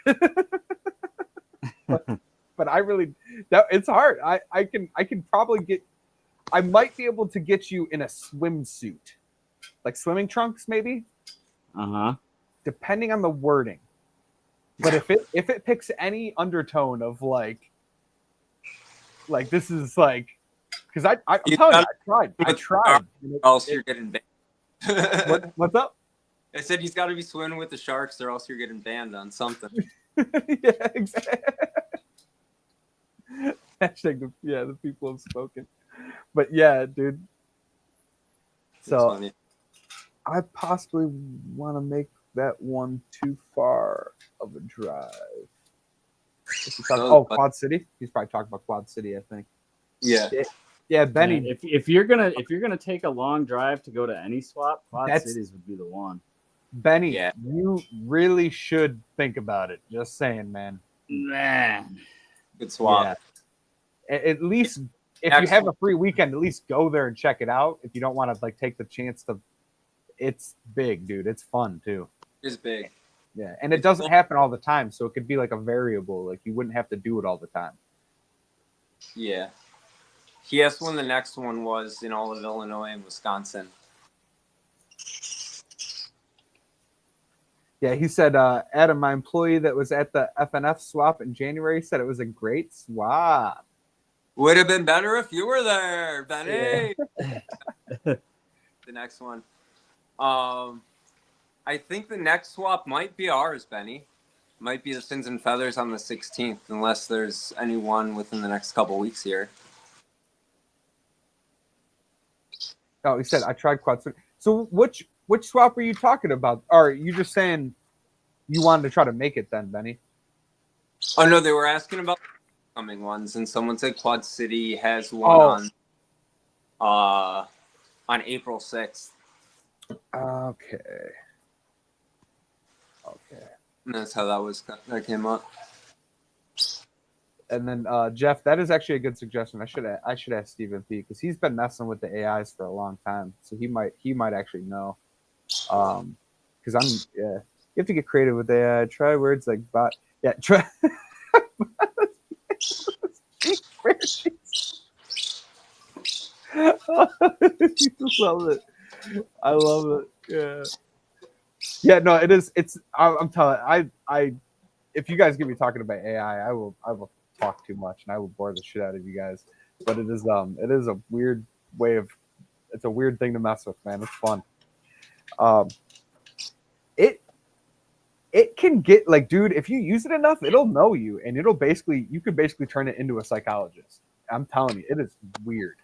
But I really, it's hard. I can probably I might be able to get you in a swimsuit, like swimming trunks, maybe. Depending on the wording. But if it picks any undertone of like this is like, because I'm telling you, I tried. Or else you're getting banned. What's up? I said he's got to be swimming with the sharks, or else you're getting banned on something. Yeah, exactly. Hashtag the people have spoken. But yeah, dude. So I possibly want to make that one too far of a drive. Quad City. He's probably talking about Quad City, I think. Yeah, Benny. If you're gonna take a long drive to go to any swap, Quad Cities would be the one. Benny, you really should think about it. Just saying, man. Good swap. Yeah. At least if you have a free weekend, at least go there and check it out. If you don't want to take the chance to, it's big, dude. It's fun too. It's big. Yeah, and it doesn't happen all the time, so it could be like a variable. Like you wouldn't have to do it all the time. Yeah. He asked when the next one was in all of Illinois and Wisconsin. Yeah, he said, Adam, my employee that was at the FNF swap in January, said it was a great swap. Would have been better if you were there, Benny. Yeah. The next one. I think the next swap might be ours, Benny. Might be the Fins and Feathers on the 16th, unless there's anyone within the next couple weeks here. Oh, he said, I tried Quad City. So which swap are you talking about? Or are you just saying you wanted to try to make it then, Benny? Oh, no, they were asking about the coming ones, and someone said Quad City has one on April 6th. Okay. And that's how that came up. And then Jeff, that is actually a good suggestion. I should ask Stephen P because he's been messing with the AIs for a long time, so he might actually know. Because you have to get creative with AI. Try words like bot. Yeah, try. Love it. I love it. Yeah. Yeah. No, it is. It's. I'm telling. I. If you guys get me talking about AI, I will talk too much and I will bore the shit out of you guys. But it is a weird way of. It's a weird thing to mess with, man. It's fun. It can get like, dude, if you use it enough, it'll know you and you could basically turn it into a psychologist. I'm telling you, it is weird.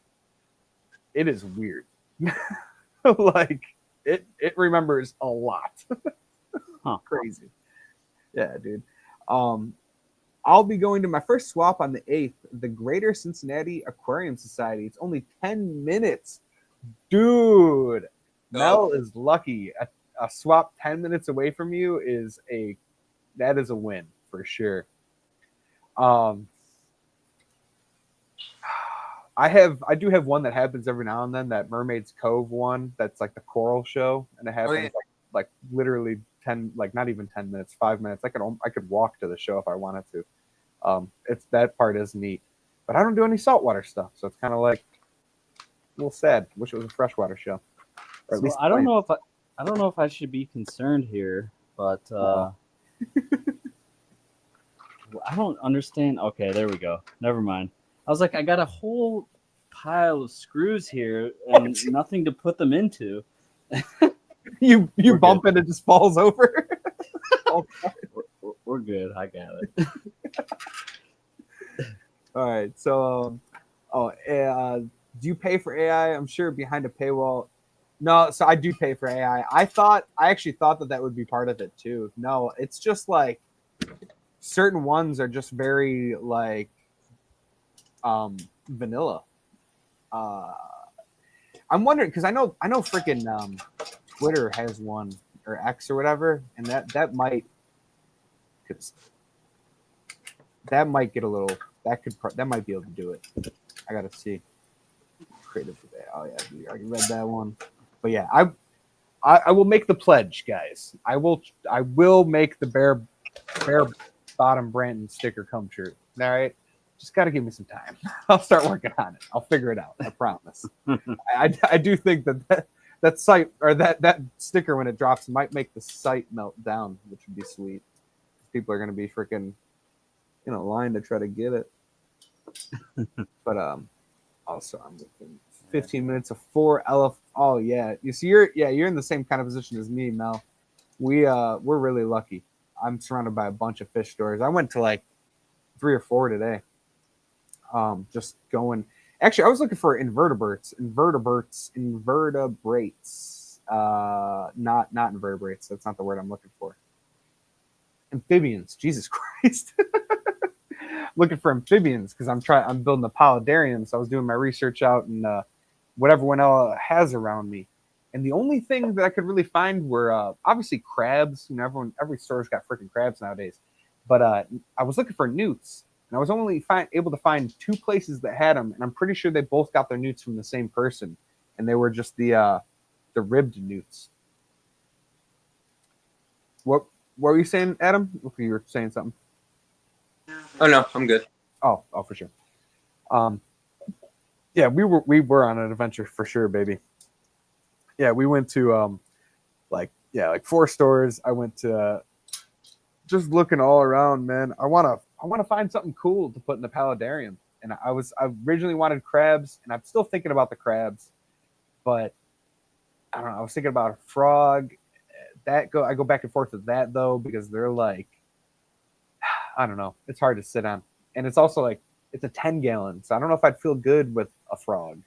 It is weird. Like it remembers a lot. Crazy. Yeah, dude. I'll be going to my first swap on the 8th, the Greater Cincinnati Aquarium Society. It's only 10 minutes. Dude, Mel is lucky. A swap 10 minutes away from you is a win for sure. I do have one that happens every now and then, that Mermaid's Cove one that's like the coral show, and it happens like literally 10, like not even 10 minutes, 5 minutes. I could walk to the show if I wanted to. It's that part is neat, but I don't do any saltwater stuff, so it's kind of like a little sad. Wish it was a freshwater show. Or at least I don't know if I should be concerned here, but I don't understand. Okay, there we go. Never mind. I was like, I got a whole pile of screws here and nothing to put them into. You bump it, it just falls over. We're good. I got it. All right. So, do you pay for AI? I'm sure behind a paywall. No, so I do pay for AI. I actually thought that would be part of it too. No, it's just like certain ones are just very like vanilla. I'm wondering because I know freaking Twitter has one, or X or whatever, and that might get a little, that might be able to do it. I gotta see. Creative today. Oh yeah, I read that one. But yeah, I will make the pledge, guys. I will make the bare bottom Branton sticker come true. All right, just got to give me some time. I'll start working on it. I'll figure it out. I promise. I do think that site, or that sticker when it drops, might make the site melt down, which would be sweet. People are going to be freaking in a line to try to get it. But also I'm looking 15 minutes of 4 LF. Oh yeah, you see, you're in the same kind of position as me, Mel. We're really lucky. I'm surrounded by a bunch of fish stores. I went to like 3 or 4 today. Just going. Actually, I was looking for invertebrates. Not invertebrates. That's not the word I'm looking for. Amphibians. Jesus Christ. Looking for amphibians because I'm building a paludarium. So I was doing my research out in what everyone else has around me. And the only thing that I could really find were obviously crabs. You know, every store's got freaking crabs nowadays. But I was looking for newts, and I was only able to find 2 places that had them. And I'm pretty sure they both got their newts from the same person, and they were just the ribbed newts. What were you saying, Adam? You were saying something. Oh no, I'm good. Oh, for sure. Yeah, we were on an adventure for sure, baby. Yeah, we went to like 4 stores. I went to just looking all around, man. I wanna find something cool to put in the paludarium. And I originally wanted crabs, and I'm still thinking about the crabs, but I don't know. I was thinking about a frog. I go back and forth with that though, because they're like, I don't know. It's hard to sit on, and it's also like it's a 10-gallon, so I don't know if I'd feel good with a frog.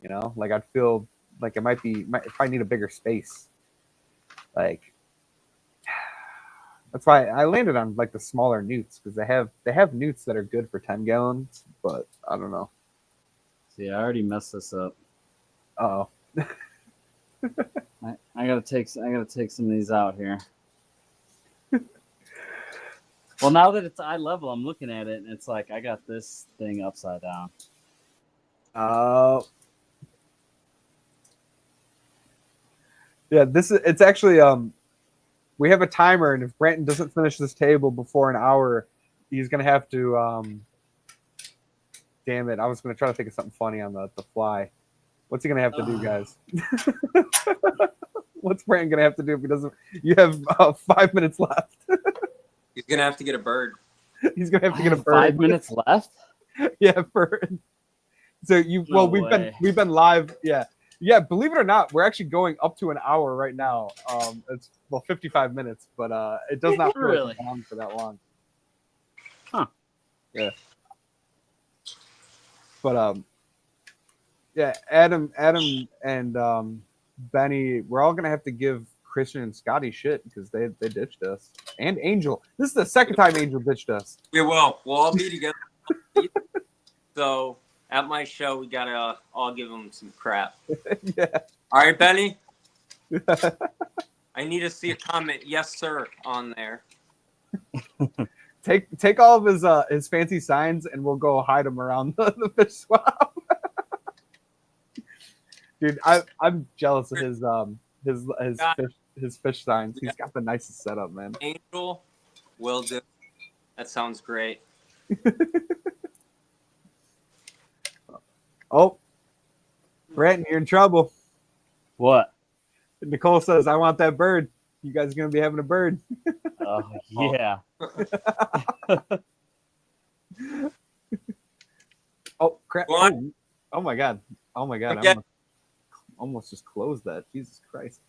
You know, like I'd feel like it might if I need a bigger space. Like that's why I landed on like the smaller newts, because they have newts that are good for 10 gallons, but I don't know. See, I already messed this up. Oh. I gotta take some of these out here. Well, now that it's eye level, I'm looking at it, and it's like I got this thing upside down. Yeah, it's actually we have a timer, and if Branton doesn't finish this table before an hour, he's gonna have to damn it, I was gonna try to think of something funny on the fly. What's he gonna have to do, guys? What's Branton gonna have to do if he doesn't? You have 5 minutes left. He's gonna have to get a bird. He's gonna have to get a bird. 5 minutes left. Yeah, bird. So we've been live. Yeah. Believe it or not, we're actually going up to an hour right now. It's 55 minutes, but it does not feel Really? like it's on for that long. Huh. Yeah. But yeah, Adam and Benny, we're all gonna have to give Christian and Scotty shit because they ditched us. And Angel. This is the second time Angel ditched us. We will. We'll all be together. So at my show, we gotta all give them some crap. Yeah. All right, Benny. I need to see a comment, yes sir, on there. Take all of his fancy signs and we'll go hide them around the fish swap. Dude, I'm jealous of his fish signs. He's got the nicest setup, man. Angel will do. That sounds great. Oh, Branton, you're in trouble. What? Nicole says, I want that bird. You guys are going to be having a bird. Oh, yeah. Oh, crap. What? Oh, my God. Oh, my God. Okay. I almost just closed that. Jesus Christ.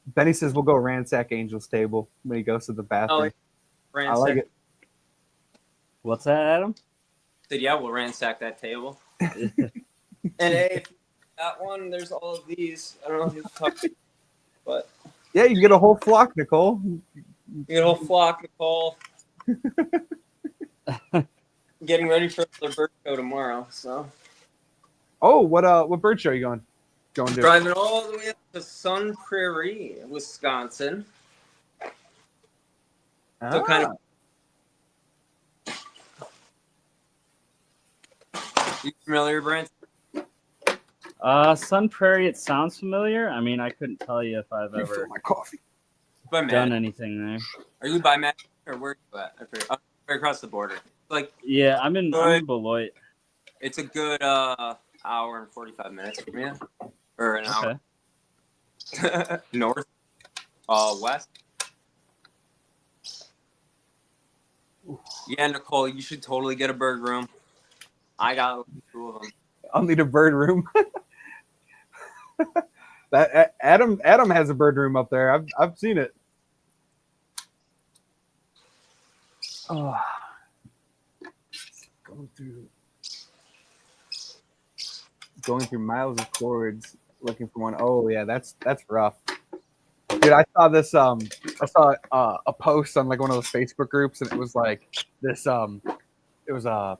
Benny says we'll go ransack Angel's table when he goes to the bathroom. I like it. What's that, Adam? Said, yeah, we'll ransack that table. And hey, if you got one, there's all of these. I don't know who's talking, but Yeah, you get a whole flock, Nicole. you get a whole flock, Nicole. Getting ready for the bird show tomorrow, so. Oh, what bird show are you going to? Driving all the way up to Sun Prairie, Wisconsin. So kind of. You familiar, Brent? Sun Prairie, it sounds familiar. I mean, I couldn't tell you if I've ever my coffee. By done Matt. anything there. Are you by Matt or where are you at? I forget. Oh, right across the border. Like, Yeah, I'm in Beloit. it's a good hour and 45 minutes from you, or an hour north, west. Yeah, Nicole, you should totally get a bird room. I got 2 of them. I'll need a bird room. That Adam has a bird room up there. I've seen it. Oh. Going through miles of cords looking for one. Oh yeah, that's rough. Dude, I saw this I saw a post on like one of those Facebook groups, and it was like this it was a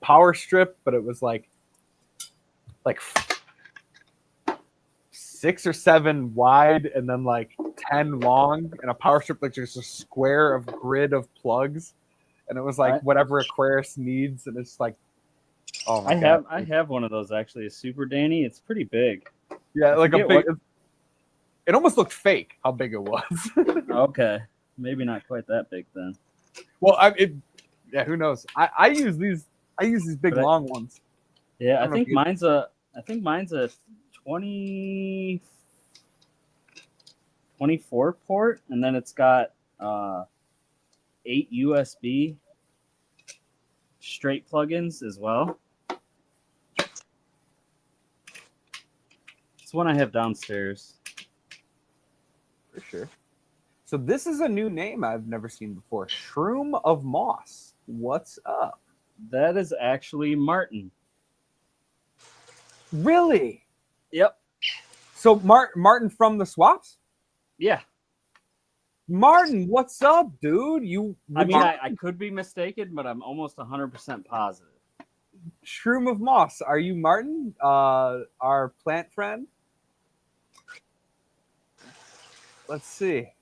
power strip, but it was like 6 or 7 wide and then like 10 long, and a power strip like just a square of grid of plugs, and it was like whatever Aquarius needs, and it's like, oh my God. I have one of those actually, a Super Danny. It's pretty big. Yeah, like a big. It almost looked fake how big it was. Okay, maybe not quite that big then. Well, yeah, who knows? I use these big long ones. Yeah, I think mine's a 24 port, and then it's got 8 USB straight plugins as well. It's one I have downstairs. For sure. So this is a new name I've never seen before. Shroom of Moss. What's up? That is actually Martin. Really? Yep. So Martin from the swaps? Yeah. Martin, what's up, dude? I could be mistaken, but I'm almost 100% positive. Shroom of Moss. Are you Martin? Our plant friend? Let's see.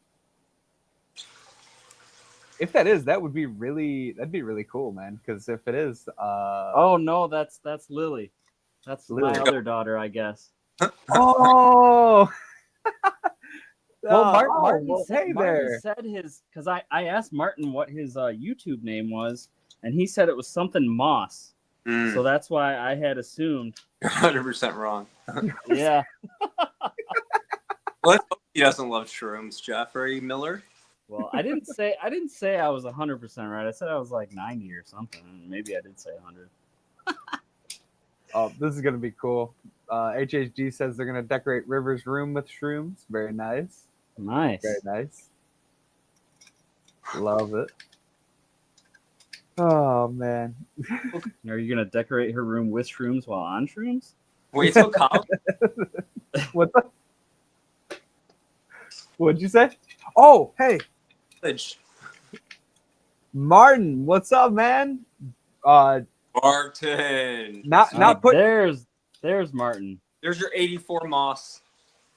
If that is, that'd be really cool, man. Because if it is, Oh no, that's Lily. That's Lily. my other daughter, I guess. oh, Well, hey Martin there. said his because I asked Martin what his YouTube name was, and he said it was something Moss. So that's why I had assumed. 100% wrong. Yeah. Let's hope he doesn't love shrooms, Jeffrey Miller. Well, I didn't say I was 100% right. I said I was like 90 or something. Maybe I did say 100. Oh, this is gonna be cool. HHG says they're gonna decorate River's room with shrooms. Very nice. Nice. Very nice. Love it. Oh man. Are you gonna decorate her room with shrooms while on shrooms? Wait till Kyle. What the? What'd you say? Oh, hey, Martin. What's up, man? Martin. Not put. There's Martin. There's your 84 Moss.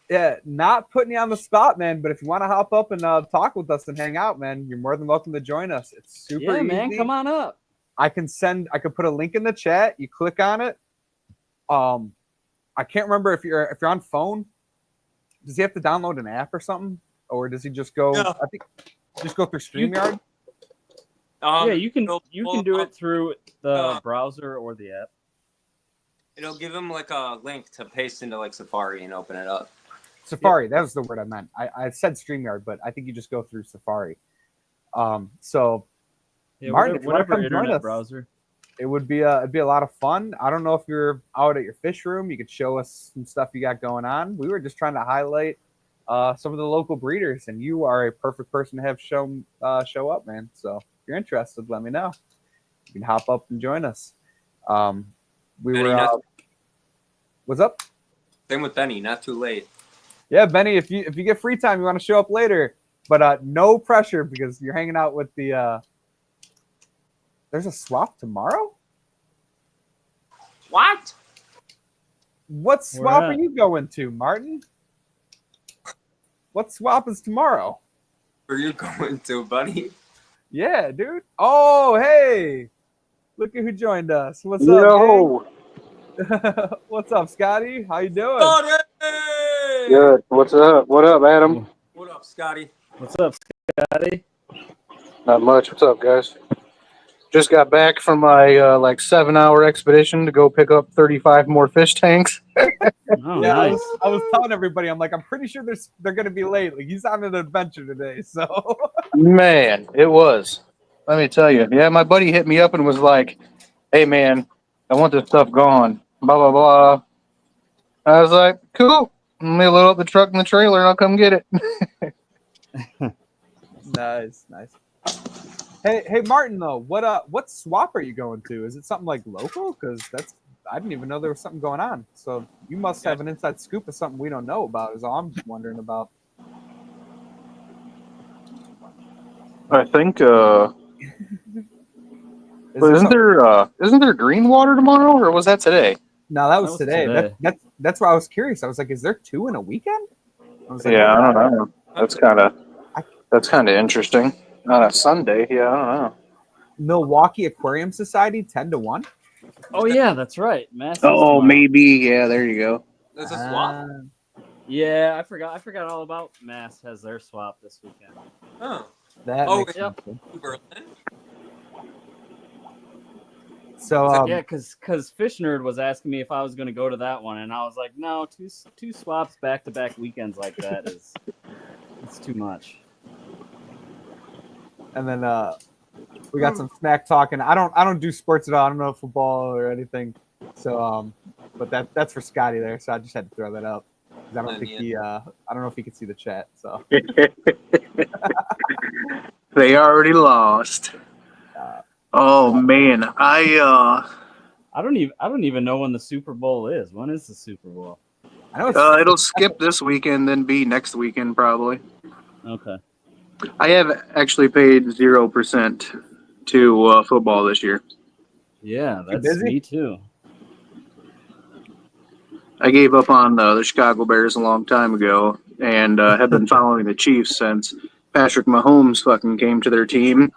Yeah, not putting you on the spot, man. But if you want to hop up and talk with us and hang out, man, you're more than welcome to join us. It's super easy. Man, come on up. I could put a link in the chat. You click on it. I can't remember if you're on phone. Does he have to download an app or something, or does he just go? No. I think just go through StreamYard. Yeah, you can do it through the browser or the app. It'll give him like a link to paste into like Safari and open it up. Safari, that was the word I meant. I said StreamYard, but I think you just go through Safari. So Yeah, Martin, whatever if you want to come join internet us, browser. it'd be a lot of fun. I don't know if you're out at your fish room. You could show us some stuff you got going on. We were just trying to highlight some of the local breeders, and you are a perfect person to have show up, man. So if you're interested, let me know. You can hop up and join us. What's up? Same with Benny. Not too late. Yeah, Benny, if you get free time, you want to show up later, but no pressure because you're hanging out with the. There's a swap tomorrow? What? What swap are you going to, Martin? What swap is tomorrow? Where are you going to, buddy? Yeah, dude. Oh, hey. Look at who joined us. What's up, gang? What's up, Scotty? How you doing? Scotty! Good. What's up? What up, Adam? What up, Scotty? What's up, Scotty? Not much. What's up, guys? Just got back from my 7-hour expedition to go pick up 35 more fish tanks. Oh, Yeah, nice. I was telling everybody, I'm like, I'm pretty sure they're gonna be late. Like he's on an adventure today, so Man, it was. Let me tell you. Yeah, my buddy hit me up and was like, "Hey, man, I want this stuff gone." Blah blah blah. I was like, "Cool. Let me load up the truck and the trailer, and I'll come get it." nice. Hey, Martin, though, what swap are you going to? Is it something like local? Because I didn't even know there was something going on. So you must have an inside scoop of something we don't know about. Is all I'm wondering about. I think. Isn't there green water tomorrow, or was that today? No, that was today. That's why I was curious. I was like, is there 2 in a weekend? I was like, Yeah, I don't know. That's kind of interesting. On a Sunday, yeah, I don't know. Milwaukee Aquarium Society 10-1. Oh yeah, that's right. Mass. Oh, maybe. Yeah, there you go. There's a swap. Yeah, I forgot all about Mass has their swap this weekend. Oh. That makes yeah. sense. Berlin. So Yeah, because Fish Nerd was asking me if I was going to go to that one, and I was like, no, two swaps back-to-back weekends like that it's too much. And then we got some smack talking. I don't do sports at all. I don't know football or anything. So but that's for Scotty there. So I just had to throw that up. I don't think I don't know if he could see the chat. So They already lost. Oh man, I don't even know when the Super Bowl is. When is the Super Bowl? I know it'll skip this weekend, then be next weekend probably. Okay. I have actually paid 0% to football this year. Yeah, that's busy? me too. I gave up on the Chicago Bears a long time ago, and have been following the Chiefs since. Patrick Mahomes fucking came to their team.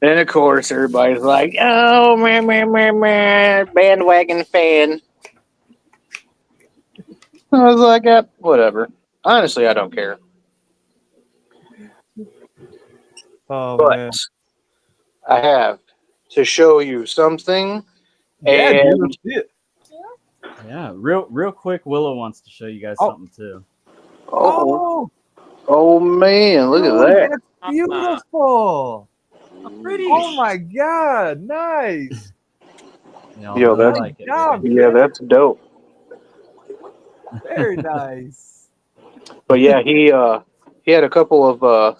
And of course, everybody's like, "Oh man, bandwagon fan." I was like, whatever. Honestly, I don't care. Oh But man. I have to show you something. Yeah, dude, And let's see it. Yeah, real quick. Willow wants to show you guys Oh. something too. oh, Oh, man, look dude, at that. that's beautiful. Pretty. Oh my god, nice. Y'all Yo, really that's like it. job. baby. yeah, that's dope. Very nice. But yeah, he had a couple of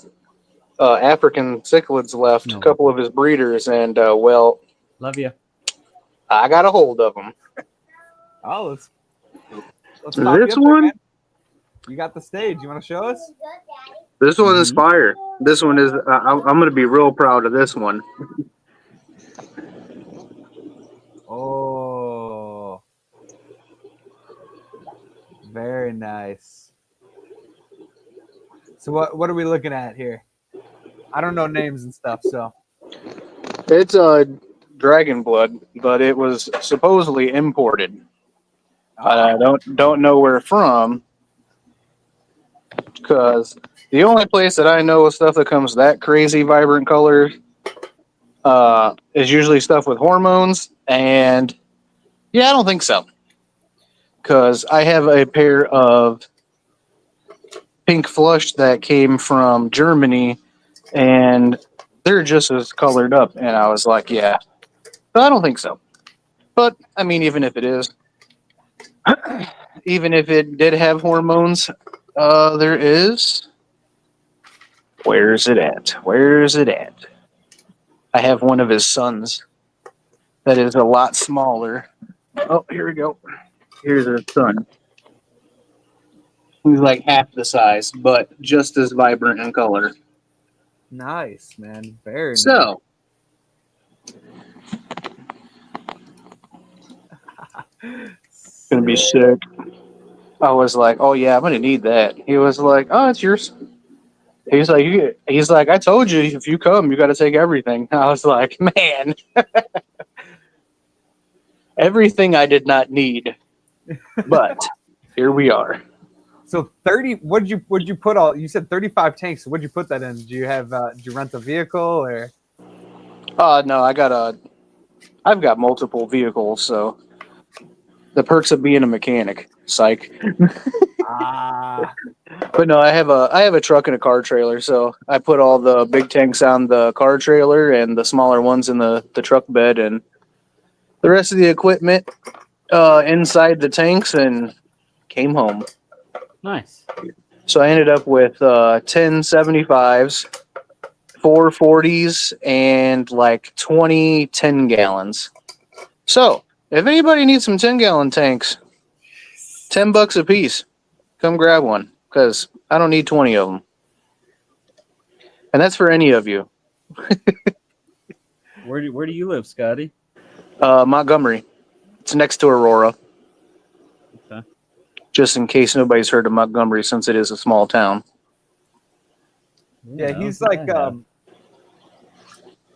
African cichlids left, No. a couple of his breeders, and well, Love you. I got a hold of them. Oh, let's pop you This up there, one, man. You got the stage. You want to show us? this one is Mhm. fire. This one is. I'm gonna be real proud of this one. Oh, very nice. So what are we looking at here? I don't know names and stuff, so It's dragon blood, but it was supposedly imported. I don't know where from, because the only place that I know of stuff that comes that crazy vibrant color is usually stuff with hormones, and yeah, I don't think so. Because I have a pair of pink flush that came from Germany, and they're just as colored up, and I was like, yeah, but I don't think so. But I mean, even if it is, even if it did have hormones, there is. Where's it at? Where's it at? I have one of his sons that is a lot smaller. Oh, here we go. Here's his son. He's like half the size, but just as vibrant in color. nice, man. Very nice. So, gonna be sick. I was like, oh yeah, I'm gonna need that. He was like, oh, it's yours. He's like, I told you, if you come, you got to take everything. I was like, man, everything I did not need, but here we are. So 30. What'd you put all? You said 35 tanks. So what'd you put that in? Did you have? Did you rent a vehicle or? No, I've got multiple vehicles, so the perks of being a mechanic. Psych. Ah, But no, I have a truck and a car trailer, so I put all the big tanks on the car trailer and the smaller ones in the truck bed, and the rest of the equipment inside the tanks, and came home. Nice. So I ended up with 10 75s, 4 40s, and like 20 10-gallons. So if anybody needs some 10-gallon tanks, $10 a piece, come grab one, because I don't need 20 of them. And that's for any of you. Where do you live, Scotty? Montgomery. It's next to Aurora. Okay. Just in case nobody's heard of Montgomery, since it is a small town. yeah. He's like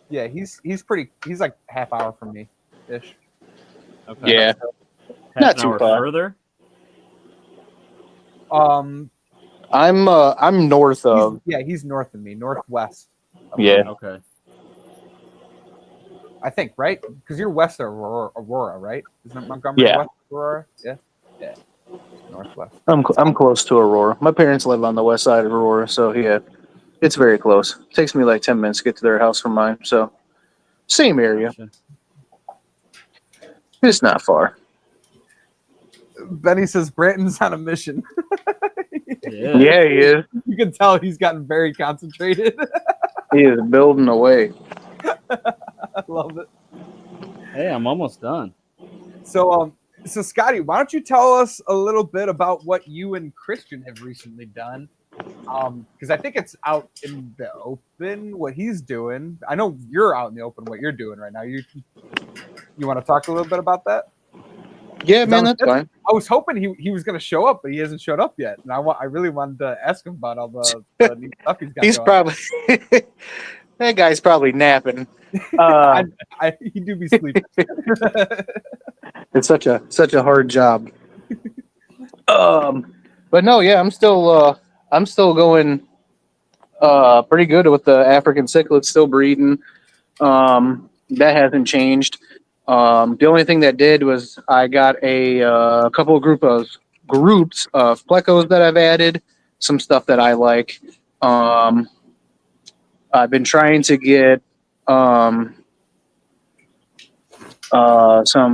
Yeah, he's pretty. He's like half hour from me, ish. Okay. Yeah. Half Not an too hour far. further. I'm north of. He's north of me, northwest. Yeah. Okay. I think, right? Because you're west of Aurora, right? Isn't Montgomery Yeah. west of Aurora? Yeah. Northwest. I'm close to Aurora. My parents live on the west side of Aurora, so yeah, it's very close. It takes me like 10 minutes to get to their house from mine, so same area. Gotcha. It's not far. Benny says Branton's on a mission. Yeah. Yeah, he is. You can tell he's gotten very concentrated. He is building away. I love it. Hey, I'm almost done. So Scotty, why don't you tell us a little bit about what you and Christian have recently done? Because I think it's out in the open what he's doing. I know you're out in the open what you're doing right now. You want to talk a little bit about that? Yeah, man, that's fine. I was hoping he was going to show up, but he hasn't showed up yet. And I really wanted to ask him about all the new stuff he's got He's going. probably that guy's probably napping. He do be sleeping. It's such a hard job. But no, yeah, I'm still going pretty good with the African cichlids still breeding. That hasn't changed. The only thing that did was I got a couple of groups of plecos that I've added, some stuff that I like. I've been trying to get some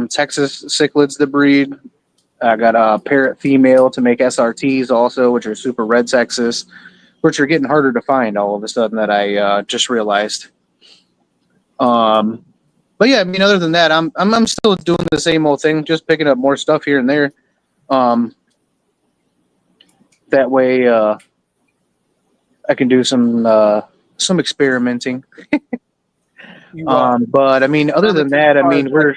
Texas cichlids to breed. I got a parrot female to make SRTs also, which are super red Texas, which are getting harder to find all of a sudden that I just realized. But yeah, I mean, other than that, I'm still doing the same old thing, just picking up more stuff here and there. That way, I can do some experimenting. But I mean, other than that, I mean, we're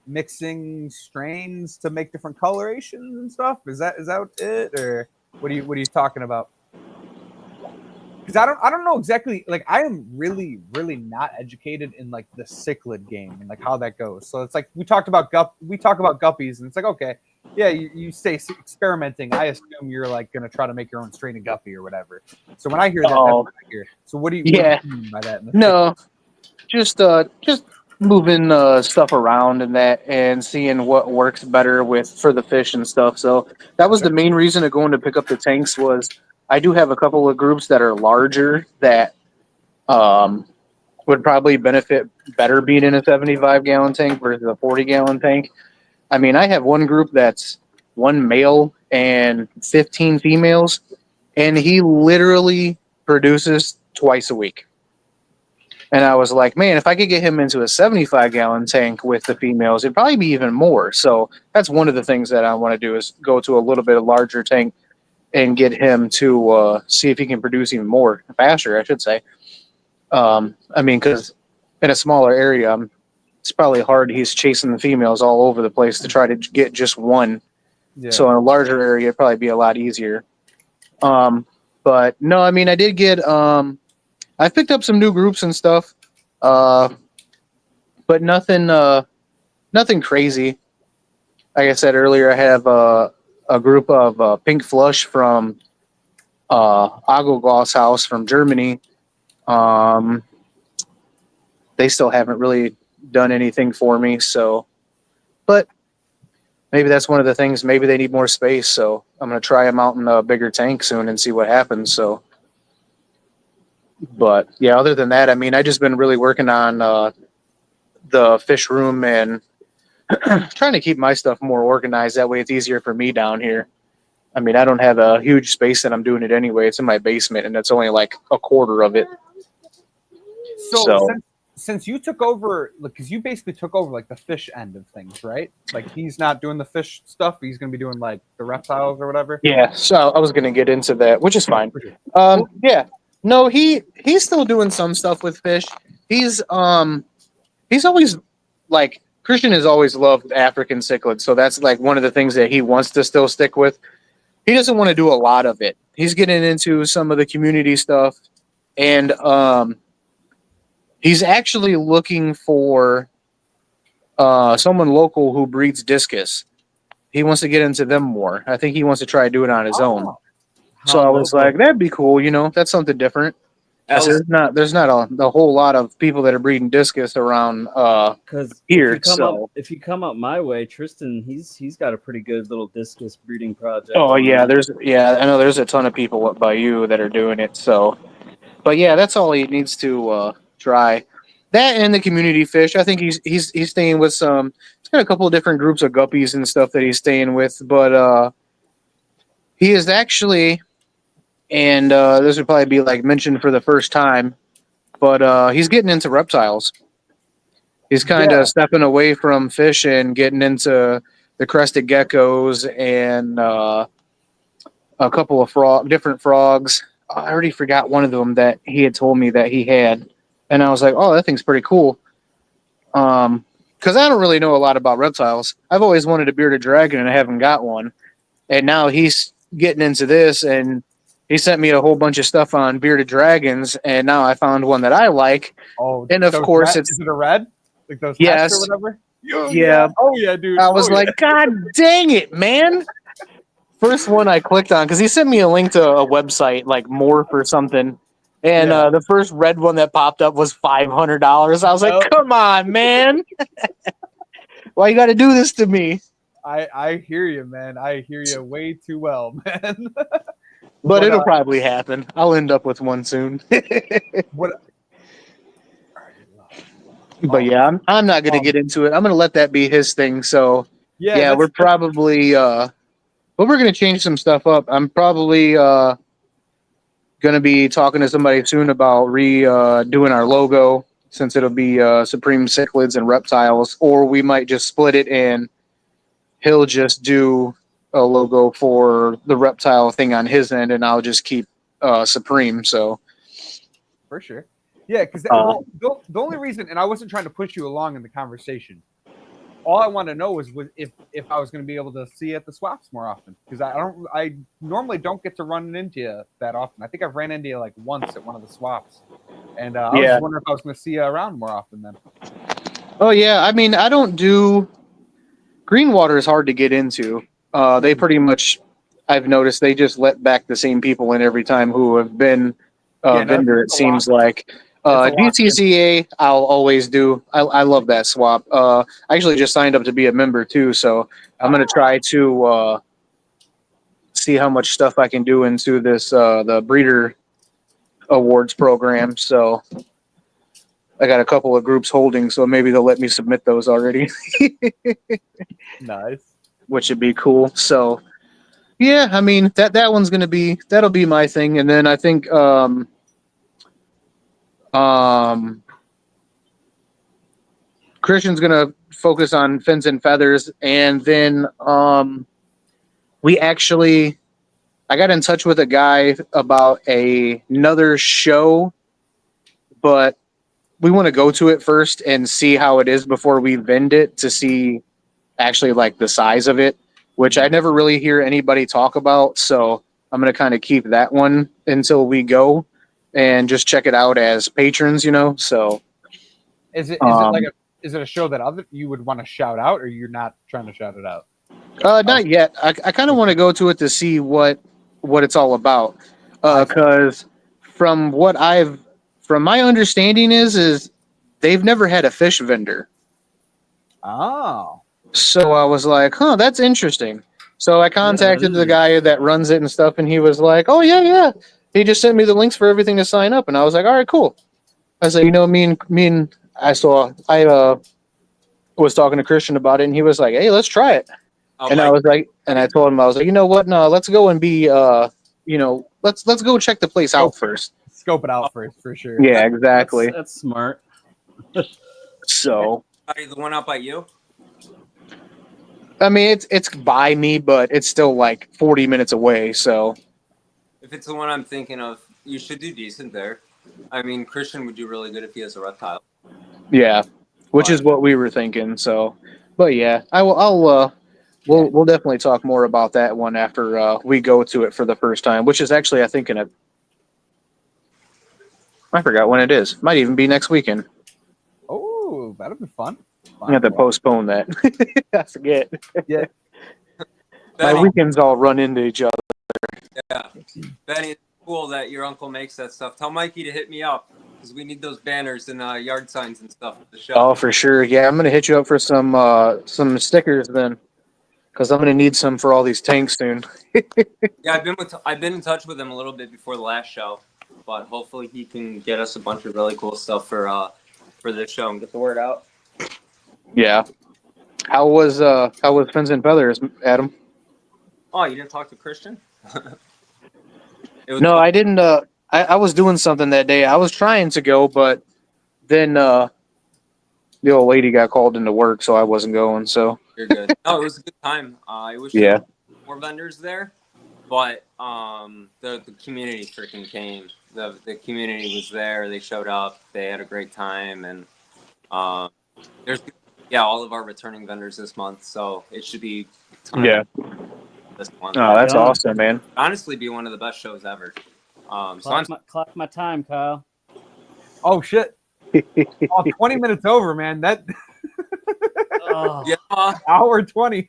mixing strains to make different colorations and stuff. Is that it, or what are you talking about? Because I don't know exactly. Like, I am really not educated in like the cichlid game and like how that goes. So it's like we talk about guppies, and it's like, okay, yeah, you say experimenting. I assume you're like gonna try to make your own strain of guppy or whatever. So when I hear that, that's what I hear. So what do you mean by that? No, just moving stuff around and that, and seeing what works better for the fish and stuff. So that was the main reason of going to pick up the tanks. Was I do have a couple of groups that are larger that would probably benefit better being in a 75-gallon tank versus a 40-gallon tank. I mean, I have one group that's one male and 15 females, and he literally produces twice a week. And I was like, man, if I could get him into a 75-gallon tank with the females, it'd probably be even more. So that's one of the things that I want to do, is go to a little bit of larger tank and get him to see if he can produce even more faster, I should say. I mean, because in a smaller area, it's probably hard. He's chasing the females all over the place to try to get just one. Yeah. So in a larger area, it'd probably be a lot easier. But no, I mean, I did get, I picked up some new groups and stuff, but nothing crazy. Like I said earlier, I have a group of pink flush from Agogoss house from Germany. They still haven't really done anything for me, so, but maybe that's one of the things. Maybe they need more space, so I'm going to try them out in a bigger tank soon and see what happens. So, but yeah, other than that, I mean, I just been really working on the fish room and trying to keep my stuff more organized. That way it's easier for me down here. I mean, I don't have a huge space that I'm doing it anyway. It's in my basement, and it's only like a quarter of it. So since you took over, because you basically took over like the fish end of things, right? Like, he's not doing the fish stuff. He's going to be doing like the reptiles or whatever. Yeah. So I was going to get into that, which is fine. Yeah. No, he's still doing some stuff with fish. He's always, like, Christian has always loved African cichlids, so that's like one of the things that he wants to still stick with. He doesn't want to do a lot of it. He's getting into some of the community stuff, and he's actually looking for someone local who breeds discus. He wants to get into them more. I think he wants to try to do it on his own. So I was like, that'd be cool. You know, that's something different. There's not a whole lot of people that are breeding discus around here. If you come up my way, Tristan, he's got a pretty good little discus breeding project. Oh yeah, I know there's a ton of people up by you that are doing it. So, but yeah, that's all he needs to try. That and the community fish. I think he's staying with some. He's got a couple of different groups of guppies and stuff that he's staying with, but he is actually. And this would probably be like mentioned for the first time, but he's getting into reptiles. He's kind of stepping away from fish and getting into the crested geckos and a couple of different frogs. I already forgot one of them that he had told me that he had, and I was like, "Oh, that thing's pretty cool." because I don't really know a lot about reptiles. I've always wanted a bearded dragon and I haven't got one. And now he's getting into this, and he sent me a whole bunch of stuff on bearded dragons, and now I found one that I like. Oh, And of course, is it a red? Like those Yes. tests or whatever? Oh, Yeah. Oh yeah, dude. I was like, God dang it, man. First one I clicked on, because he sent me a link to a website, like Morph or something. And Yeah. the first red one that popped up was $500. I was like, Yep. come on, man. Why you got to do this to me? I hear you, man. I hear you way too well, man. But it'll probably happen. I'll end up with one soon. What? But yeah, I'm not going to get into it. I'm going to let that be his thing. So yeah, we're probably but we're going to change some stuff up. I'm probably going to be talking to somebody soon about doing our logo, since it'll be Supreme Cichlids and Reptiles, or we might just split it and he'll just do a logo for the reptile thing on his end, and I'll just keep Supreme. So For sure. Yeah, because the only reason, and I wasn't trying to push you along in the conversation. All I want to know was if I was going to be able to see you at the swaps more often, because I normally don't get to run into you that often. I think I've ran into you like once at one of the swaps, and I was just wondering if I was going to see you around more often then. Oh yeah, I mean, I don't do Greenwater is hard to get into. They pretty much, I've noticed, they just let back the same people in every time who have been vendor. It seems like GCCA I'll always do. I love that swap. I actually just signed up to be a member too, so I'm gonna try to see how much stuff I can do into this the breeder awards program. So I got a couple of groups holding, so maybe they'll let me submit those already. Nice. Which would be cool. So yeah, I mean that one's that'll be my thing. And then I think Christian's gonna focus on fins and feathers, and then I got in touch with a guy about another show, but we want to go to it first and see how it is before we vend it, to see actually like the size of it, which I never really hear anybody talk about. So I'm going to kind of keep that one until we go and just check it out as patrons, so is it like is it a show that you would want to shout out, or you're not trying to shout it out? Not yet. I kind of want to go to it to see what it's all about. Cause from my understanding is they've never had a fish vendor. Oh. So I was like, that's interesting. So I contacted the guy that runs it and stuff, and he was like, oh, yeah. He just sent me the links for everything to sign up. And I was like, all right, cool. I was like, I was talking to Christian about it, and he was like, hey, let's try it. I was like, and I told him, I was like, you know what? No, let's go and be, let's go check the place out first. Scope it out first, for sure. Yeah, exactly. That's smart. So. The one out by you? I mean, it's by me, but it's still like 40 minutes away. So, if it's the one I'm thinking of, you should do decent there. I mean, Christian would do really good if he has a reptile. Yeah, which is what we were thinking. So, but yeah, we'll definitely talk more about that one after we go to it for the first time, which is actually, I think, I forgot when it is. Might even be next weekend. Oh, that'll be fun. I have to postpone that. I forget. Yeah. My weekends all run into each other. Yeah. Benny, it's cool that your uncle makes that stuff. Tell Mikey to hit me up, because we need those banners and yard signs and stuff at the show. Oh, for sure. Yeah, I'm going to hit you up for some stickers then, because I'm going to need some for all these tanks soon. Yeah, I've been in touch with him a little bit before the last show, but hopefully he can get us a bunch of really cool stuff for this show and get the word out. Yeah. How was Fins and Feathers, Adam? Oh, you didn't talk to Christian? No, I didn't. I was doing something that day. I was trying to go, but then the old lady got called into work, so I wasn't going. So you're good. No, it was a good time. I wish there were more vendors there, but the community freaking came. The community was there. They showed up. They had a great time, and there's Yeah, all of our returning vendors this month, so it should be a ton Yeah. of this month. Oh, that's Yeah. awesome, man. Honestly, be one of the best shows ever. So I'm Clock my time, Kyle. Oh shit! Oh, 20 minutes over, man. That Oh, yeah. hour 20.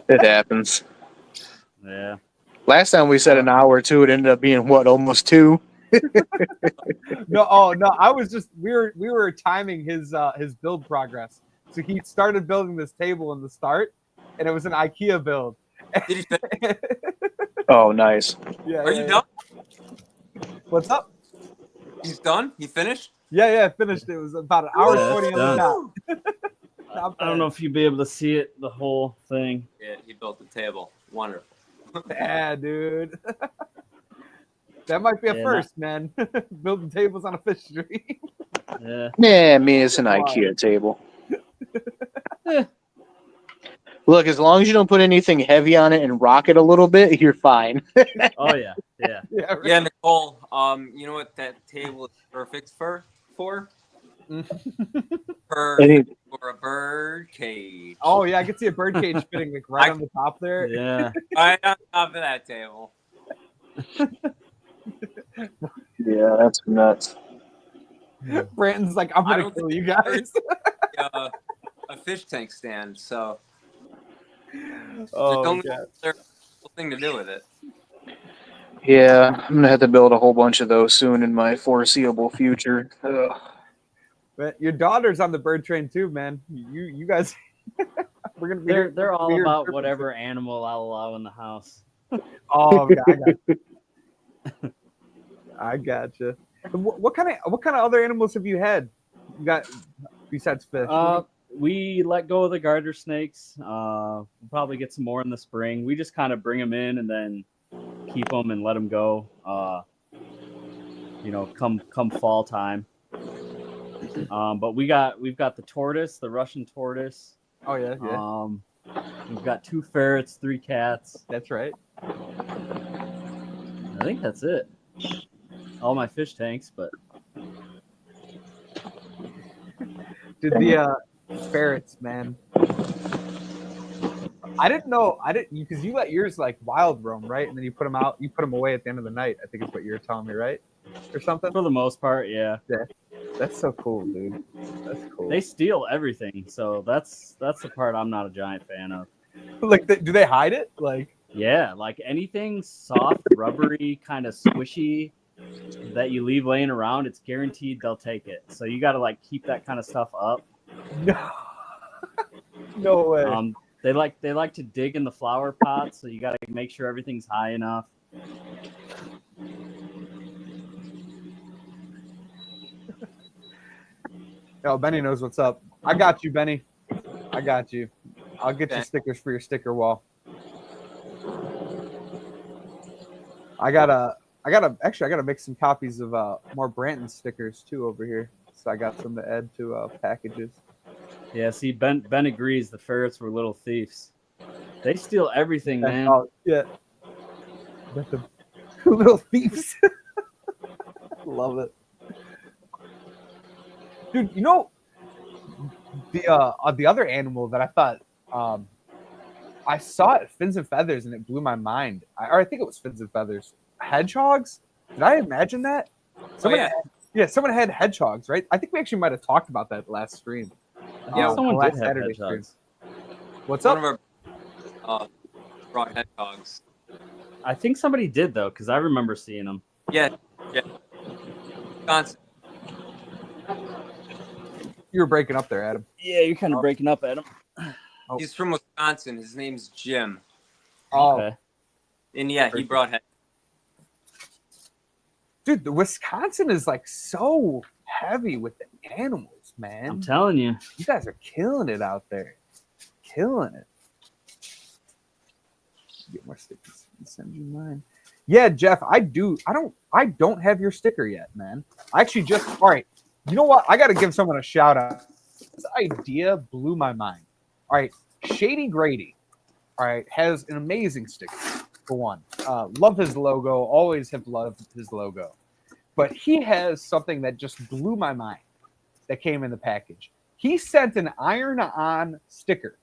It happens. yeah. Last time we said an hour or two, it ended up being what, almost 2? No, I was just we were timing his build progress. So he started building this table in the start, and it was an IKEA build. Did he finish? Oh, nice. Yeah. Are you done? What's up? He's done. He finished. Yeah, I finished. It was about an hour Yeah, 20 it's on the done. dot. Not I don't know if you'll be able to see it, the whole thing. Yeah, he built the table. Wonderful. Yeah, dude. That might be a Yeah, first, man. Building tables on a fish street. Yeah. Yeah, I mean, it's an IKEA table. Look, as long as you don't put anything heavy on it and rock it a little bit, you're fine. Oh yeah. Yeah. Yeah, right. Yeah, Nicole. You know what that table is perfect for? Perfect for a bird cage. Oh yeah, I can see a bird cage fitting like right on the top there. Yeah. Right on top of that table. Yeah, that's nuts. Branton's like, I'm I gonna don't kill think you guys. A fish tank stand. So Oh, there's only God. one thing to do with it. Yeah, I'm going to have to build a whole bunch of those soon in my foreseeable future. Ugh. But your daughter's on the bird train too, man. You guys, we're gonna be. They're all here about tripping. whatever animal I'll allow in the house. Oh, okay, I got you. I gotcha. What kind of other animals have you had? You got besides fish? We let go of the garter snakes. We'll probably get some more in the spring. We just kind of bring them in and then keep them and let them go. Come fall time. But we've got the tortoise, the Russian tortoise. Oh yeah. We've got 2 ferrets, 3 cats. That's right. I think that's it. All my fish tanks, but Did the ferrets, man? I didn't know. Because you let yours like wild roam, right? And then you put them out. You put them away at the end of the night. I think is what you were telling me, right? Or something. for the most part, yeah. That's so cool, dude. That's cool. They steal everything, so that's the part I'm not a giant fan of. Like, do they hide it? Like, Yeah, like anything soft, rubbery, kind of squishy that you leave laying around, it's guaranteed they'll take it. So you got to like keep that kind of stuff up. no, no way. They like to dig in the flower pots, so you got to make sure everything's high enough. Oh, Benny knows what's up. I got you, Benny. I got you. I'll get you Okay. stickers for your sticker wall. I gotta make some copies of more Branton stickers too over here. So I got some to add to packages. Yeah, see, Ben agrees the ferrets were little thieves. They steal everything, man. Oh yeah. Got the little thieves. Love it. Dude, you know the other animal that I thought I saw it Fins and Feathers and it blew my mind. I think it was Fins and Feathers. Hedgehogs? Did I imagine that? Someone had hedgehogs, right? I think we actually might have talked about that last stream. Yeah, someone last did have Saturday hedgehogs. What's One up? of our brought hedgehogs. I think somebody did though, because I remember seeing them. Yeah. Wisconsin. You were breaking up there, Adam. Yeah, you're kind of breaking up, Adam. He's from Wisconsin. His name's Jim. Oh, Okay. And yeah, he brought hedgehogs. dude, the Wisconsin is like so heavy with the animals, man. I'm telling you. You guys are killing it out there. Killing it. Get more stickers. Send you mine. Yeah, Jeff, I don't have your sticker yet, man. I actually all right. You know what? I gotta give someone a shout out. This idea blew my mind. All right, Shady Grady, all right, has an amazing sticker, for one. Love his logo, always have loved his logo. But he has something that just blew my mind. that came in the package. He sent an iron-on sticker,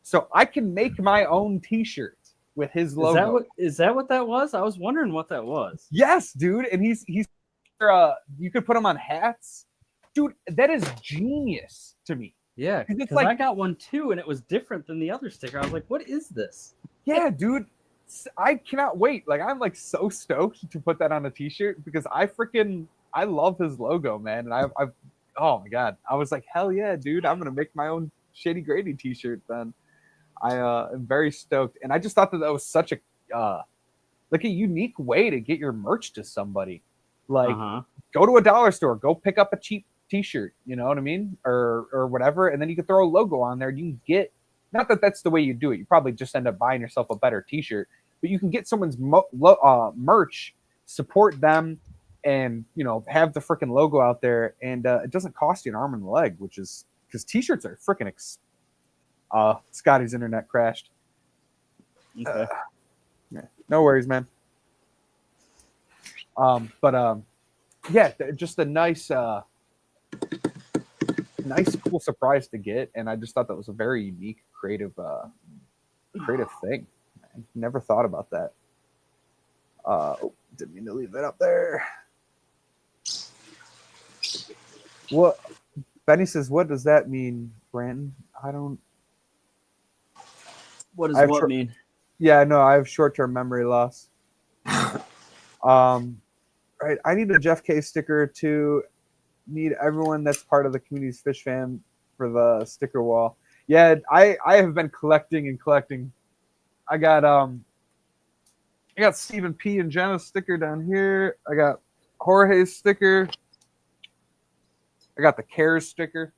so I can make my own T-shirt with his logo. Is that what that was? I was wondering what that was. Yes, dude, and he's you could put them on hats, dude. That is genius to me. Yeah, it's because like I got one too, and it was different than the other sticker. I was like, "What is this?" yeah, dude. I cannot wait. Like I'm like so stoked to put that on a T-shirt because I love his logo, man. And I've oh my god, I was like hell yeah, dude. I'm gonna make my own Shady Grady T-shirt then. I am very stoked, and I just thought that was such a like a unique way to get your merch to somebody. Like go to a dollar store, go pick up a cheap T-shirt, you know what I mean, or whatever, and then you can throw a logo on there. You can get, not that that's the way you do it. You probably just end up buying yourself a better T-shirt, but you can get someone's merch, support them, and you know have the freaking logo out there, and it doesn't cost you an arm and a leg, which is because T-shirts are freaking. Scotty's internet crashed. Okay. Yeah, no worries, man. Yeah, just a nice cool surprise to get, and I just thought that was a very unique, creative thing. I never thought about that. Didn't mean to leave that up there. What Benny says? What does that mean, Branton? I don't. What does what mean? Yeah, no, I have short-term memory loss. Right, I need a Jeff K sticker to need everyone that's part of the community's fish fam for the sticker wall. Yeah, I have been collecting. I got Stephen P and Jenna's sticker down here. I got Jorge's sticker. I got the CARES sticker.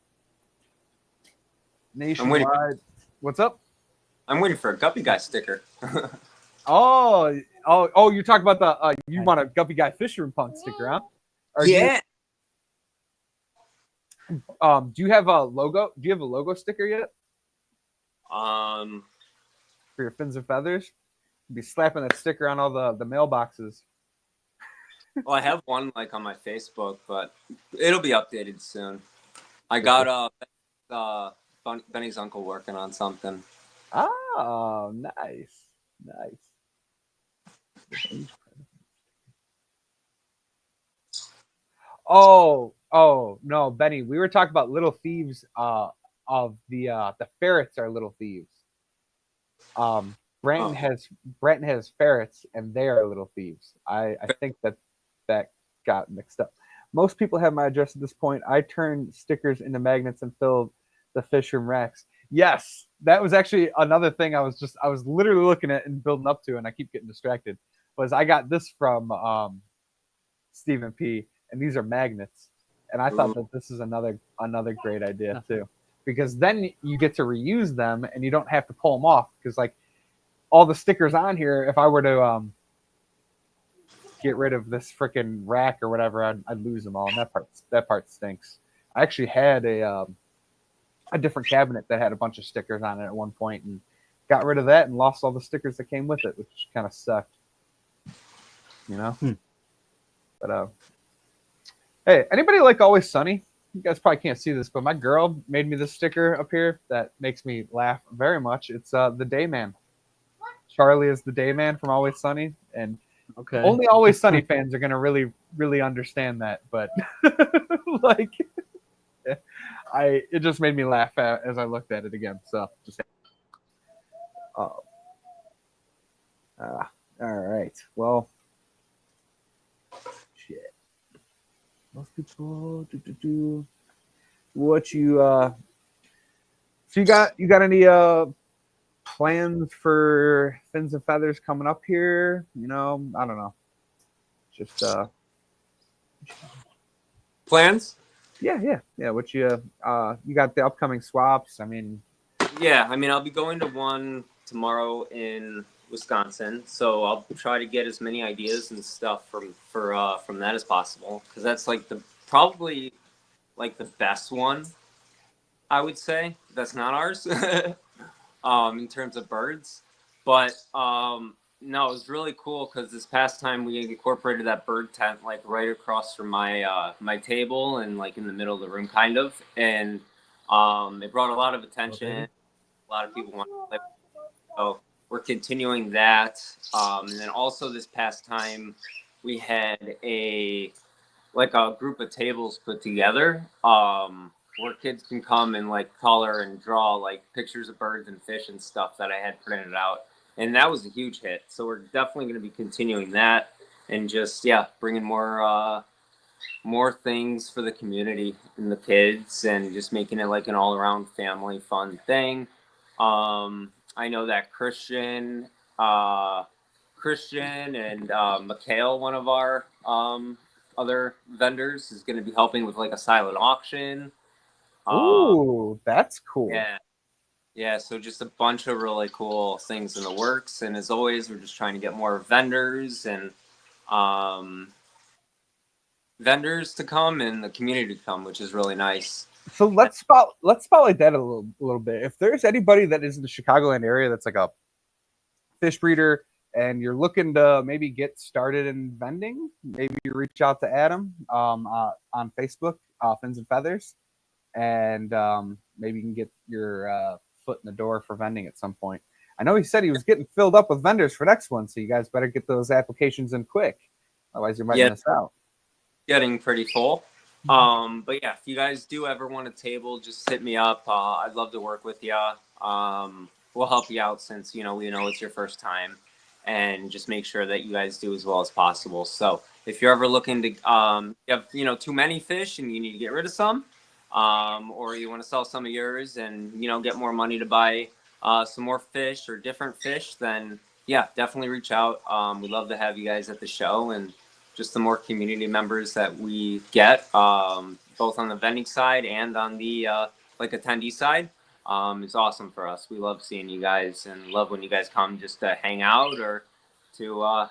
Nationwide. What's up? I'm waiting for a Guppy Guy sticker. Oh, you're talking about the you want a Guppy Guy Fisherman Punk sticker, huh? Or yeah. Do you have a logo? Do you have a logo sticker yet? For your Fins and Feathers? You'd be slapping that sticker on all the mailboxes. Well, I have one like on my Facebook, but it'll be updated soon. I got Benny's uncle working on something. Oh, nice. Oh no, Benny. We were talking about little thieves. Of the ferrets are little thieves. Branton has ferrets, and they are little thieves. I think that got mixed up. Most people have my address at this point. I turned stickers into magnets and filled the fish room racks. Yes, that was actually another thing I was literally looking at and building up to, and I keep getting distracted. Was I got this from Stephen P, and these are magnets, and I thought that this is another great idea too, because then you get to reuse them and you don't have to pull them off, because like all the stickers on here, if I were to get rid of this freaking rack or whatever, I'd lose them all, and that part stinks. I actually had a different cabinet that had a bunch of stickers on it at one point, and got rid of that and lost all the stickers that came with it, which kind of sucked, you know. But hey, anybody like Always Sunny? You guys probably can't see this, but my girl made me this sticker up here that makes me laugh very much. It's the Dayman. Charlie is the Dayman from Always Sunny, and only Always Sunny fans are gonna really, really understand that. But like, it just made me laugh as I looked at it again. So just all right. Well, shit. Most people what you so you got any plans for Fins and Feathers coming up here? You know, I don't know. Just plans? Yeah. What you got the upcoming swaps? I mean, I'll be going to one tomorrow in Wisconsin, so I'll try to get as many ideas and stuff from that as possible, because that's like probably the best one, I would say. That's not ours in terms of birds, but no, it was really cool because this past time we incorporated that bird tent like right across from my my table and like in the middle of the room, kind of, and it brought a lot of attention. A lot of people want to play. So we're continuing that, and then also this past time we had a group of tables put together where kids can come and like color and draw like pictures of birds and fish and stuff that I had printed out, and that was a huge hit. So we're definitely going to be continuing that and just bringing more things for the community and the kids and just making it like an all around family fun thing. I know that Christian and Mikhail, one of our other vendors, is going to be helping with like a silent auction. Ooh, that's cool. Yeah. So just a bunch of really cool things in the works. And as always, we're just trying to get more vendors and vendors to come and the community to come, which is really nice. So let's spotlight that a little bit. If there's anybody that is in the Chicagoland area that's like a fish breeder and you're looking to maybe get started in vending, maybe you reach out to Adam on Facebook, Fins and Feathers, and maybe you can get your foot in the door for vending at some point. I know he said he was getting filled up with vendors for next one, so you guys better get those applications in quick. Otherwise, you might miss out. Getting pretty full. But yeah, if you guys do ever want a table, just hit me up. I'd love to work with you. We'll help you out since, we know it's your first time, and just make sure that you guys do as well as possible. So if you're ever looking to, you have, too many fish and you need to get rid of some, or you want to sell some of yours and, get more money to buy some more fish or different fish, then yeah, definitely reach out. We'd love to have you guys at the show, and just the more community members that we get, both on the vending side and on the attendee side, is awesome for us. We love seeing you guys and love when you guys come just to hang out or to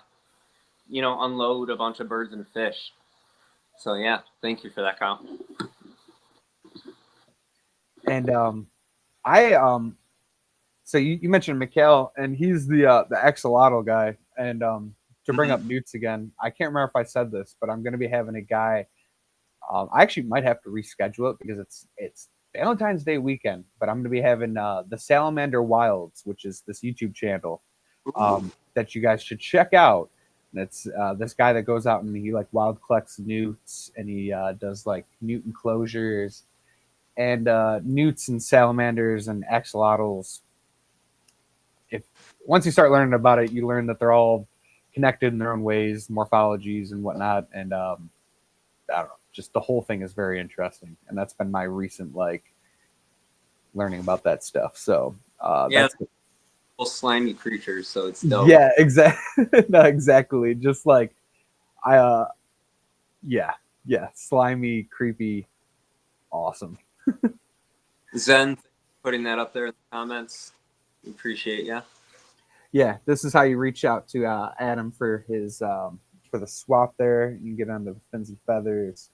unload a bunch of birds and fish. So yeah, thank you for that, Kyle. And so you mentioned Mikhail, and he's the axolotl guy. And to bring up newts again, I can't remember if I said this, but I'm going to be having a guy. I actually might have to reschedule it because it's Valentine's Day weekend, but I'm going to be having the Salamander Wilds, which is this YouTube channel that you guys should check out. And it's this guy that goes out and he like wild collects newts, and he does like newt enclosures and newts and salamanders and axolotls. Once you start learning about it, you learn that they're all connected in their own ways, morphologies and whatnot. And I don't know, just the whole thing is very interesting. And that's been my recent learning about that stuff. So that's little slimy creatures, so it's dope. Yeah, exactly. No, exactly. Just like slimy, creepy, awesome. Zen, putting that up there in the comments. We appreciate you. Yeah, this is how you reach out to Adam for his for the swap there. You can get on the Fins and Feathers.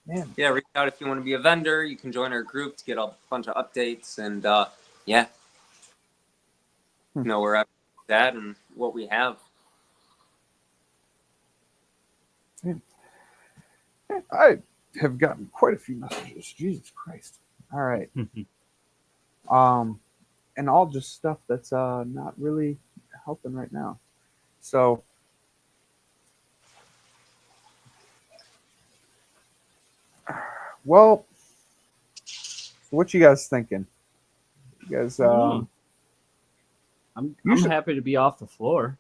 Man. Yeah, reach out if you want to be a vendor. You can join our group to get a bunch of updates and know where we're at and what we have. I have gotten quite a few messages. Jesus Christ. All right. And all just stuff that's not really helping right now. So well, what you guys thinking? You guys I'm happy to be off the floor.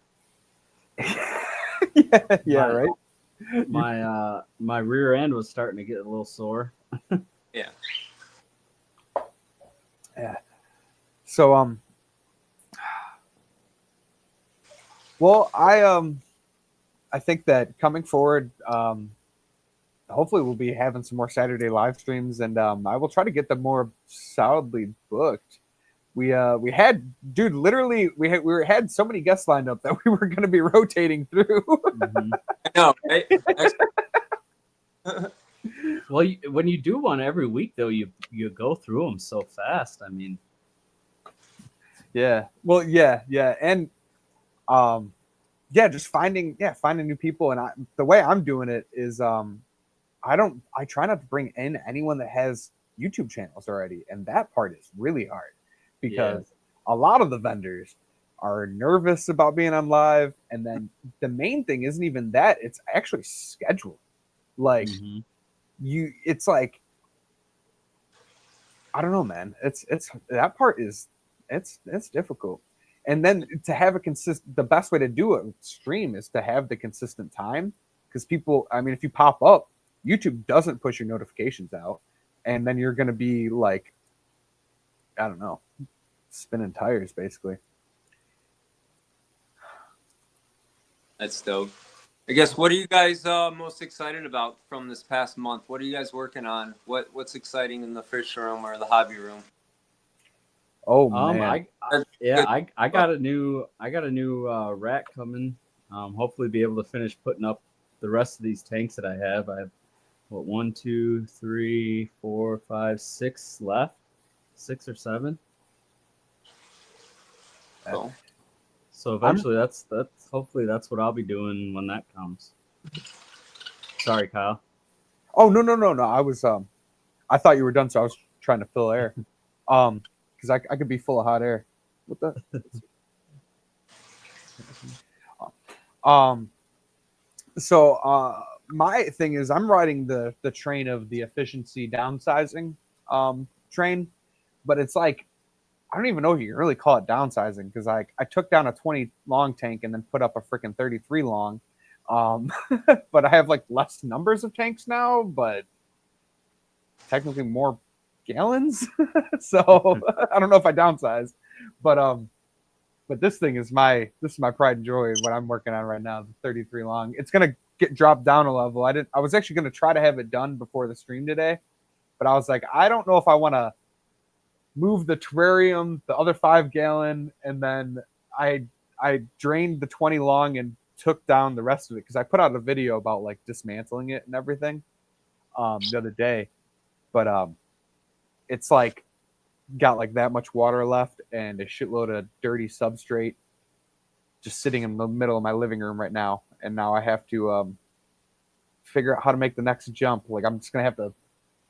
Right. My rear end was starting to get a little sore. Yeah. Yeah. So well, I think that coming forward, hopefully we'll be having some more Saturday live streams, and I will try to get them more solidly booked. We had literally we had so many guests lined up that we were going to be rotating through. Mm-hmm. I know, right? Well, when you do one every week, though, you go through them so fast. I mean, yeah. Well, yeah, and Yeah, just finding new people. And the way I'm doing it is I try not to bring in anyone that has YouTube channels already, and that part is really hard because a lot of the vendors are nervous about being on live, and then the main thing isn't even that, it's actually scheduled. Like it's like, I don't know, man. It's that part is it's difficult. And then to have the best way to do it stream is to have the consistent time, because people, I mean, if you pop up, YouTube doesn't push your notifications out, and then you're going to be like, I don't know, spinning tires basically. That's dope. I guess, what are you guys most excited about from this past month? What are you guys working on? What's exciting in the fish room or the hobby room? Oh man, I got a new rack coming. Hopefully be able to finish putting up the rest of these tanks that I have. I have 1, 2, 3, 4, 5, 6 left, 6 or 7. Cool. So eventually, that's hopefully that's what I'll be doing when that comes. Sorry, Kyle. Oh no. I was I thought you were done, so I was trying to fill air. Because I could be full of hot air. What the? So my thing is, I'm riding the train of the efficiency downsizing train, but it's like, I don't even know if you can really call it downsizing, because I took down a 20 long tank and then put up a freaking 33 long. But I have like less numbers of tanks now, but technically more gallons. So I don't know if I downsized, but this thing is my pride and joy, what I'm working on right now, the 33 long. It's gonna get dropped down a level. I was actually gonna try to have it done before the stream today, but I was like, I don't know if I want to move the terrarium, the other 5 gallon, and then I drained the 20 long and took down the rest of it, because I put out a video about like dismantling it and everything the other day, but it's like got like that much water left and a shitload of dirty substrate just sitting in the middle of my living room right now, and now I have to figure out how to make the next jump. Like, I'm just gonna have to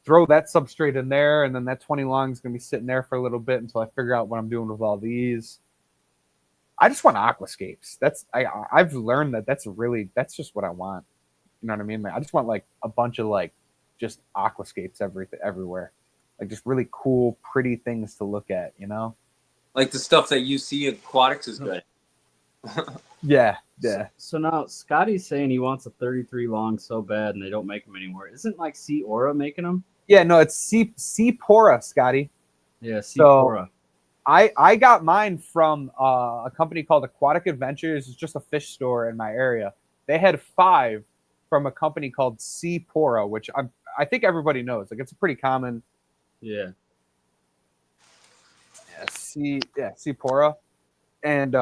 throw that substrate in there, and then that 20 long is going to be sitting there for a little bit until I figure out what I'm doing with all these. I just want aquascapes. I've learned that's just what I want. You know what I mean? Like, I just want like a bunch of like just aquascapes everywhere. Like, just really cool, pretty things to look at, you know? Like the stuff that you see Aquatics is good. Yeah. So now Scotty's saying he wants a 33 long so bad, and they don't make them anymore. Isn't like Sea Aura making them? Yeah, no, it's Sea Pora, Scotty. Yeah, Sea Pora. I got mine from a company called Aquatic Adventures. It's just a fish store in my area. They had 5 from a company called Sea Pora, which I think everybody knows. Like, it's a pretty common. Yeah. Sea Pora, and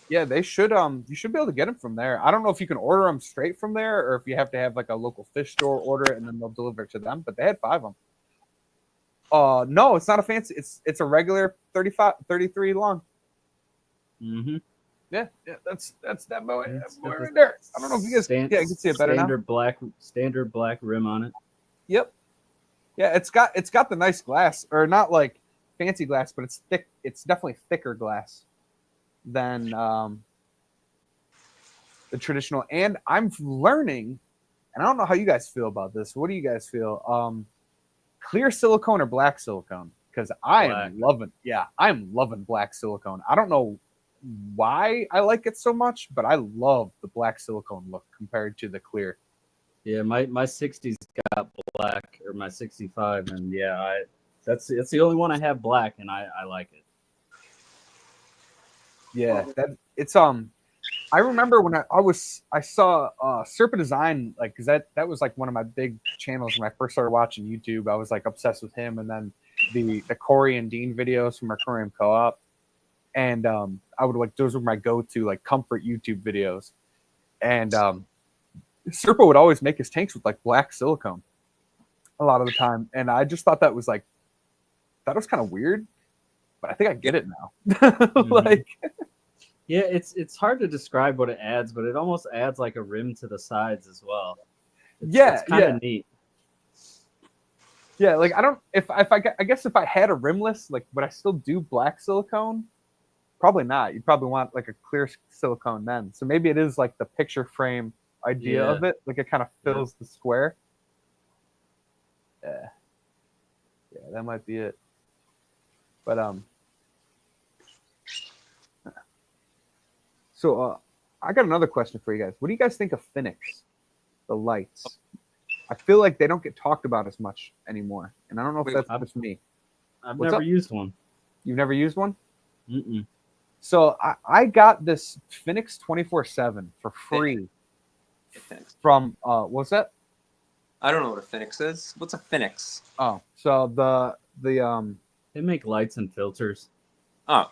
yeah, they should you should be able to get them from there. I don't know if you can order them straight from there, or if you have to have like a local fish store order it and then they'll deliver it to them. But they had 5 of them. No, it's not a fancy. It's a regular 33 long. Mm-hmm. Yeah, that's that boy. That boy right there. I don't know if you guys you can see it better now. Standard black rim on it. Yep. Yeah, it's got the nice glass, or not like fancy glass, but it's thick. It's definitely thicker glass than the traditional. And I'm learning, and I don't know how you guys feel about this. What do you guys feel? Clear silicone or black silicone? Because I'm loving black silicone. I don't know why I like it so much, but I love the black silicone look compared to the clear. Yeah, my 60's got black, or my 65, and yeah, that's the only one I have black, and I like it. Yeah, it's I remember when I saw Serpa Design, like, because that was like one of my big channels when I first started watching YouTube. I was like obsessed with him, and then the Corey and Dean videos from Aquarium Co-op, and I would like, those were my go-to like comfort YouTube videos, and Serpa would always make his tanks with like black silicone a lot of the time, and I just thought that was kind of weird, but I think I get it now. Like, Yeah, it's hard to describe what it adds, but it almost adds like a rim to the sides as well. It's kind of neat. Yeah, like I don't I guess if I had a rimless, like would I still do black silicone? Probably not. You'd probably want like a clear silicone then. So maybe it is like the picture frame idea of it. Like it kind of fills the square. Yeah. Yeah, that might be it. But so I got another question for you guys. What do you guys think of Phoenix? The lights. I feel like they don't get talked about as much anymore. And I don't know if that's just me. I've never used one. You've never used one? Mm-mm. So I got this Phoenix 24/7 for free from what's that? I don't know what a Phoenix is. What's a Phoenix? Oh, so the They make lights and filters. Oh,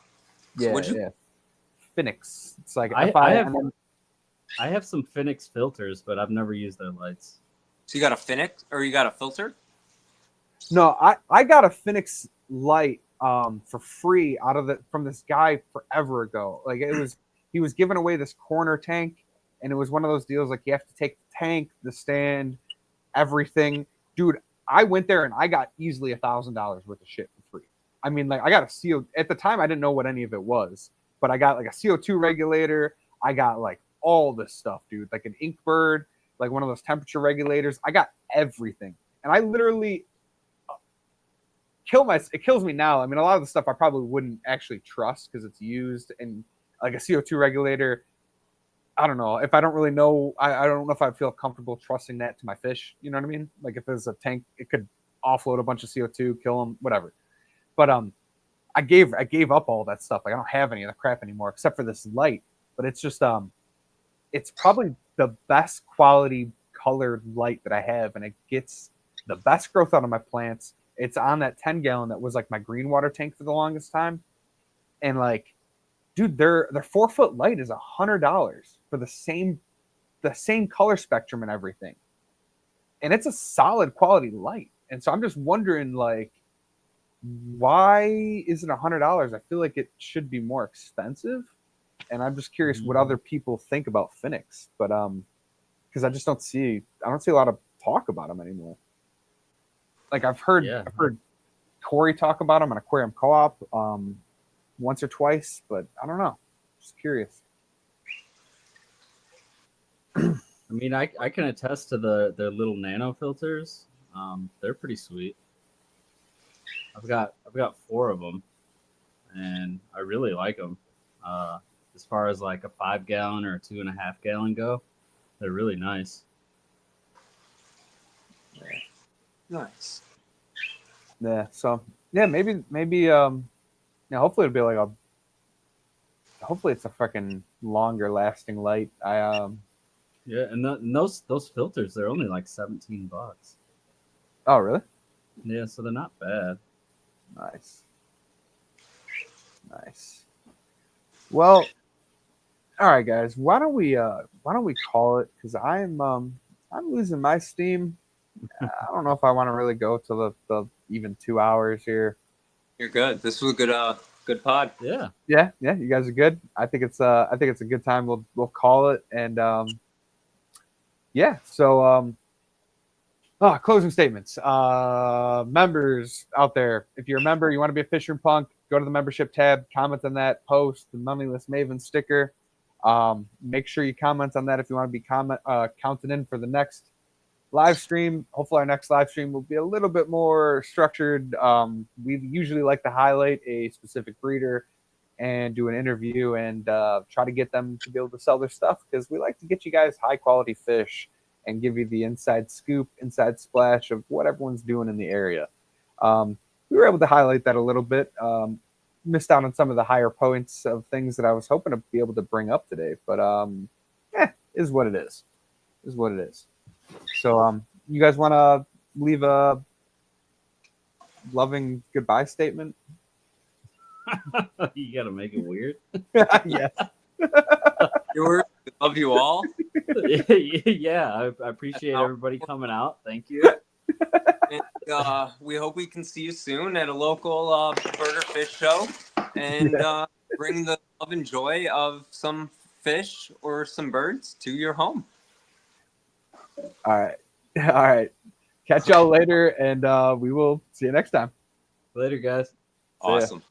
yeah, so yeah. Phoenix. It's like I have some Phoenix filters, but I've never used their lights. So you got a Phoenix or you got a filter? No, I got a Phoenix light for free from this guy forever ago. Like he was giving away this corner tank, and it was one of those deals like you have to take the tank, the stand, everything. Dude, I went there and I got easily $1,000 worth of shit for free. I mean, like I got a CO at the time I didn't know what any of it was, but I got like a CO2 regulator. I got like all this stuff, dude, like an Inkbird, like one of those temperature regulators. I got everything, and I literally it kills me now. I mean, a lot of the stuff I probably wouldn't actually trust because it's used, and like a CO2 regulator, I don't know if I don't really know. I don't know if I feel comfortable trusting that to my fish. You know what I mean? Like if there's a tank, it could offload a bunch of CO2, kill them, whatever. But I gave up all that stuff. Like I don't have any of the crap anymore except for this light. But it's just it's probably the best quality colored light that I have, and it gets the best growth out of my plants. It's on that 10-gallon that was like my green water tank for the longest time. And like, dude, their 4-foot light is $100 for the same color spectrum and everything. And it's a solid quality light. And so I'm just wondering, like, why is it $100? I feel like it should be more expensive. And I'm just curious what other people think about Phoenix. But because I don't see a lot of talk about them anymore. Like I've heard Corey talk about them on Aquarium Co-op once or twice, but I don't know. Just curious. I mean, I can attest to their little nano filters. They're pretty sweet. I've got 4 of them, and I really like them. As far as like a 5-gallon or a 2.5-gallon go, they're really nice. Nice. Yeah. So yeah, maybe hopefully it'll be like hopefully it's a freaking longer lasting light. Yeah, and those filters, they're only like $17. Oh really? Yeah, so they're not bad. Nice. Well, all right, guys. Why don't we call it? Because I'm losing my steam. I don't know if I want to really go to the even 2 hours here. You're good. This was a good pod. Yeah. You guys are good. I think it's a good time. We'll call it. And yeah. So closing statements. Members out there, if you're a member, you want to be a Fisherman Punk, go to the membership tab, comment on that post, the Moneyless Maven sticker. Make sure you comment on that if you want to be counted in for the next live stream. Hopefully our next live stream will be a little bit more structured. We usually like to highlight a specific breeder and do an interview and try to get them to be able to sell their stuff, because we like to get you guys high quality fish and give you the inside scoop, inside splash of what everyone's doing in the area. We were able to highlight that a little bit. Missed out on some of the higher points of things that I was hoping to be able to bring up today, but is what it is. Is what it is. So you guys want to leave a loving goodbye statement? You got to make it weird. Yes. We love you all. Yeah, I appreciate everybody coming out. Thank you. And we hope we can see you soon at a local burger fish show. And bring the love and joy of some fish or some birds to your home. All right. All right. Catch y'all later, and we will see you next time. Later, guys. ya. Awesome.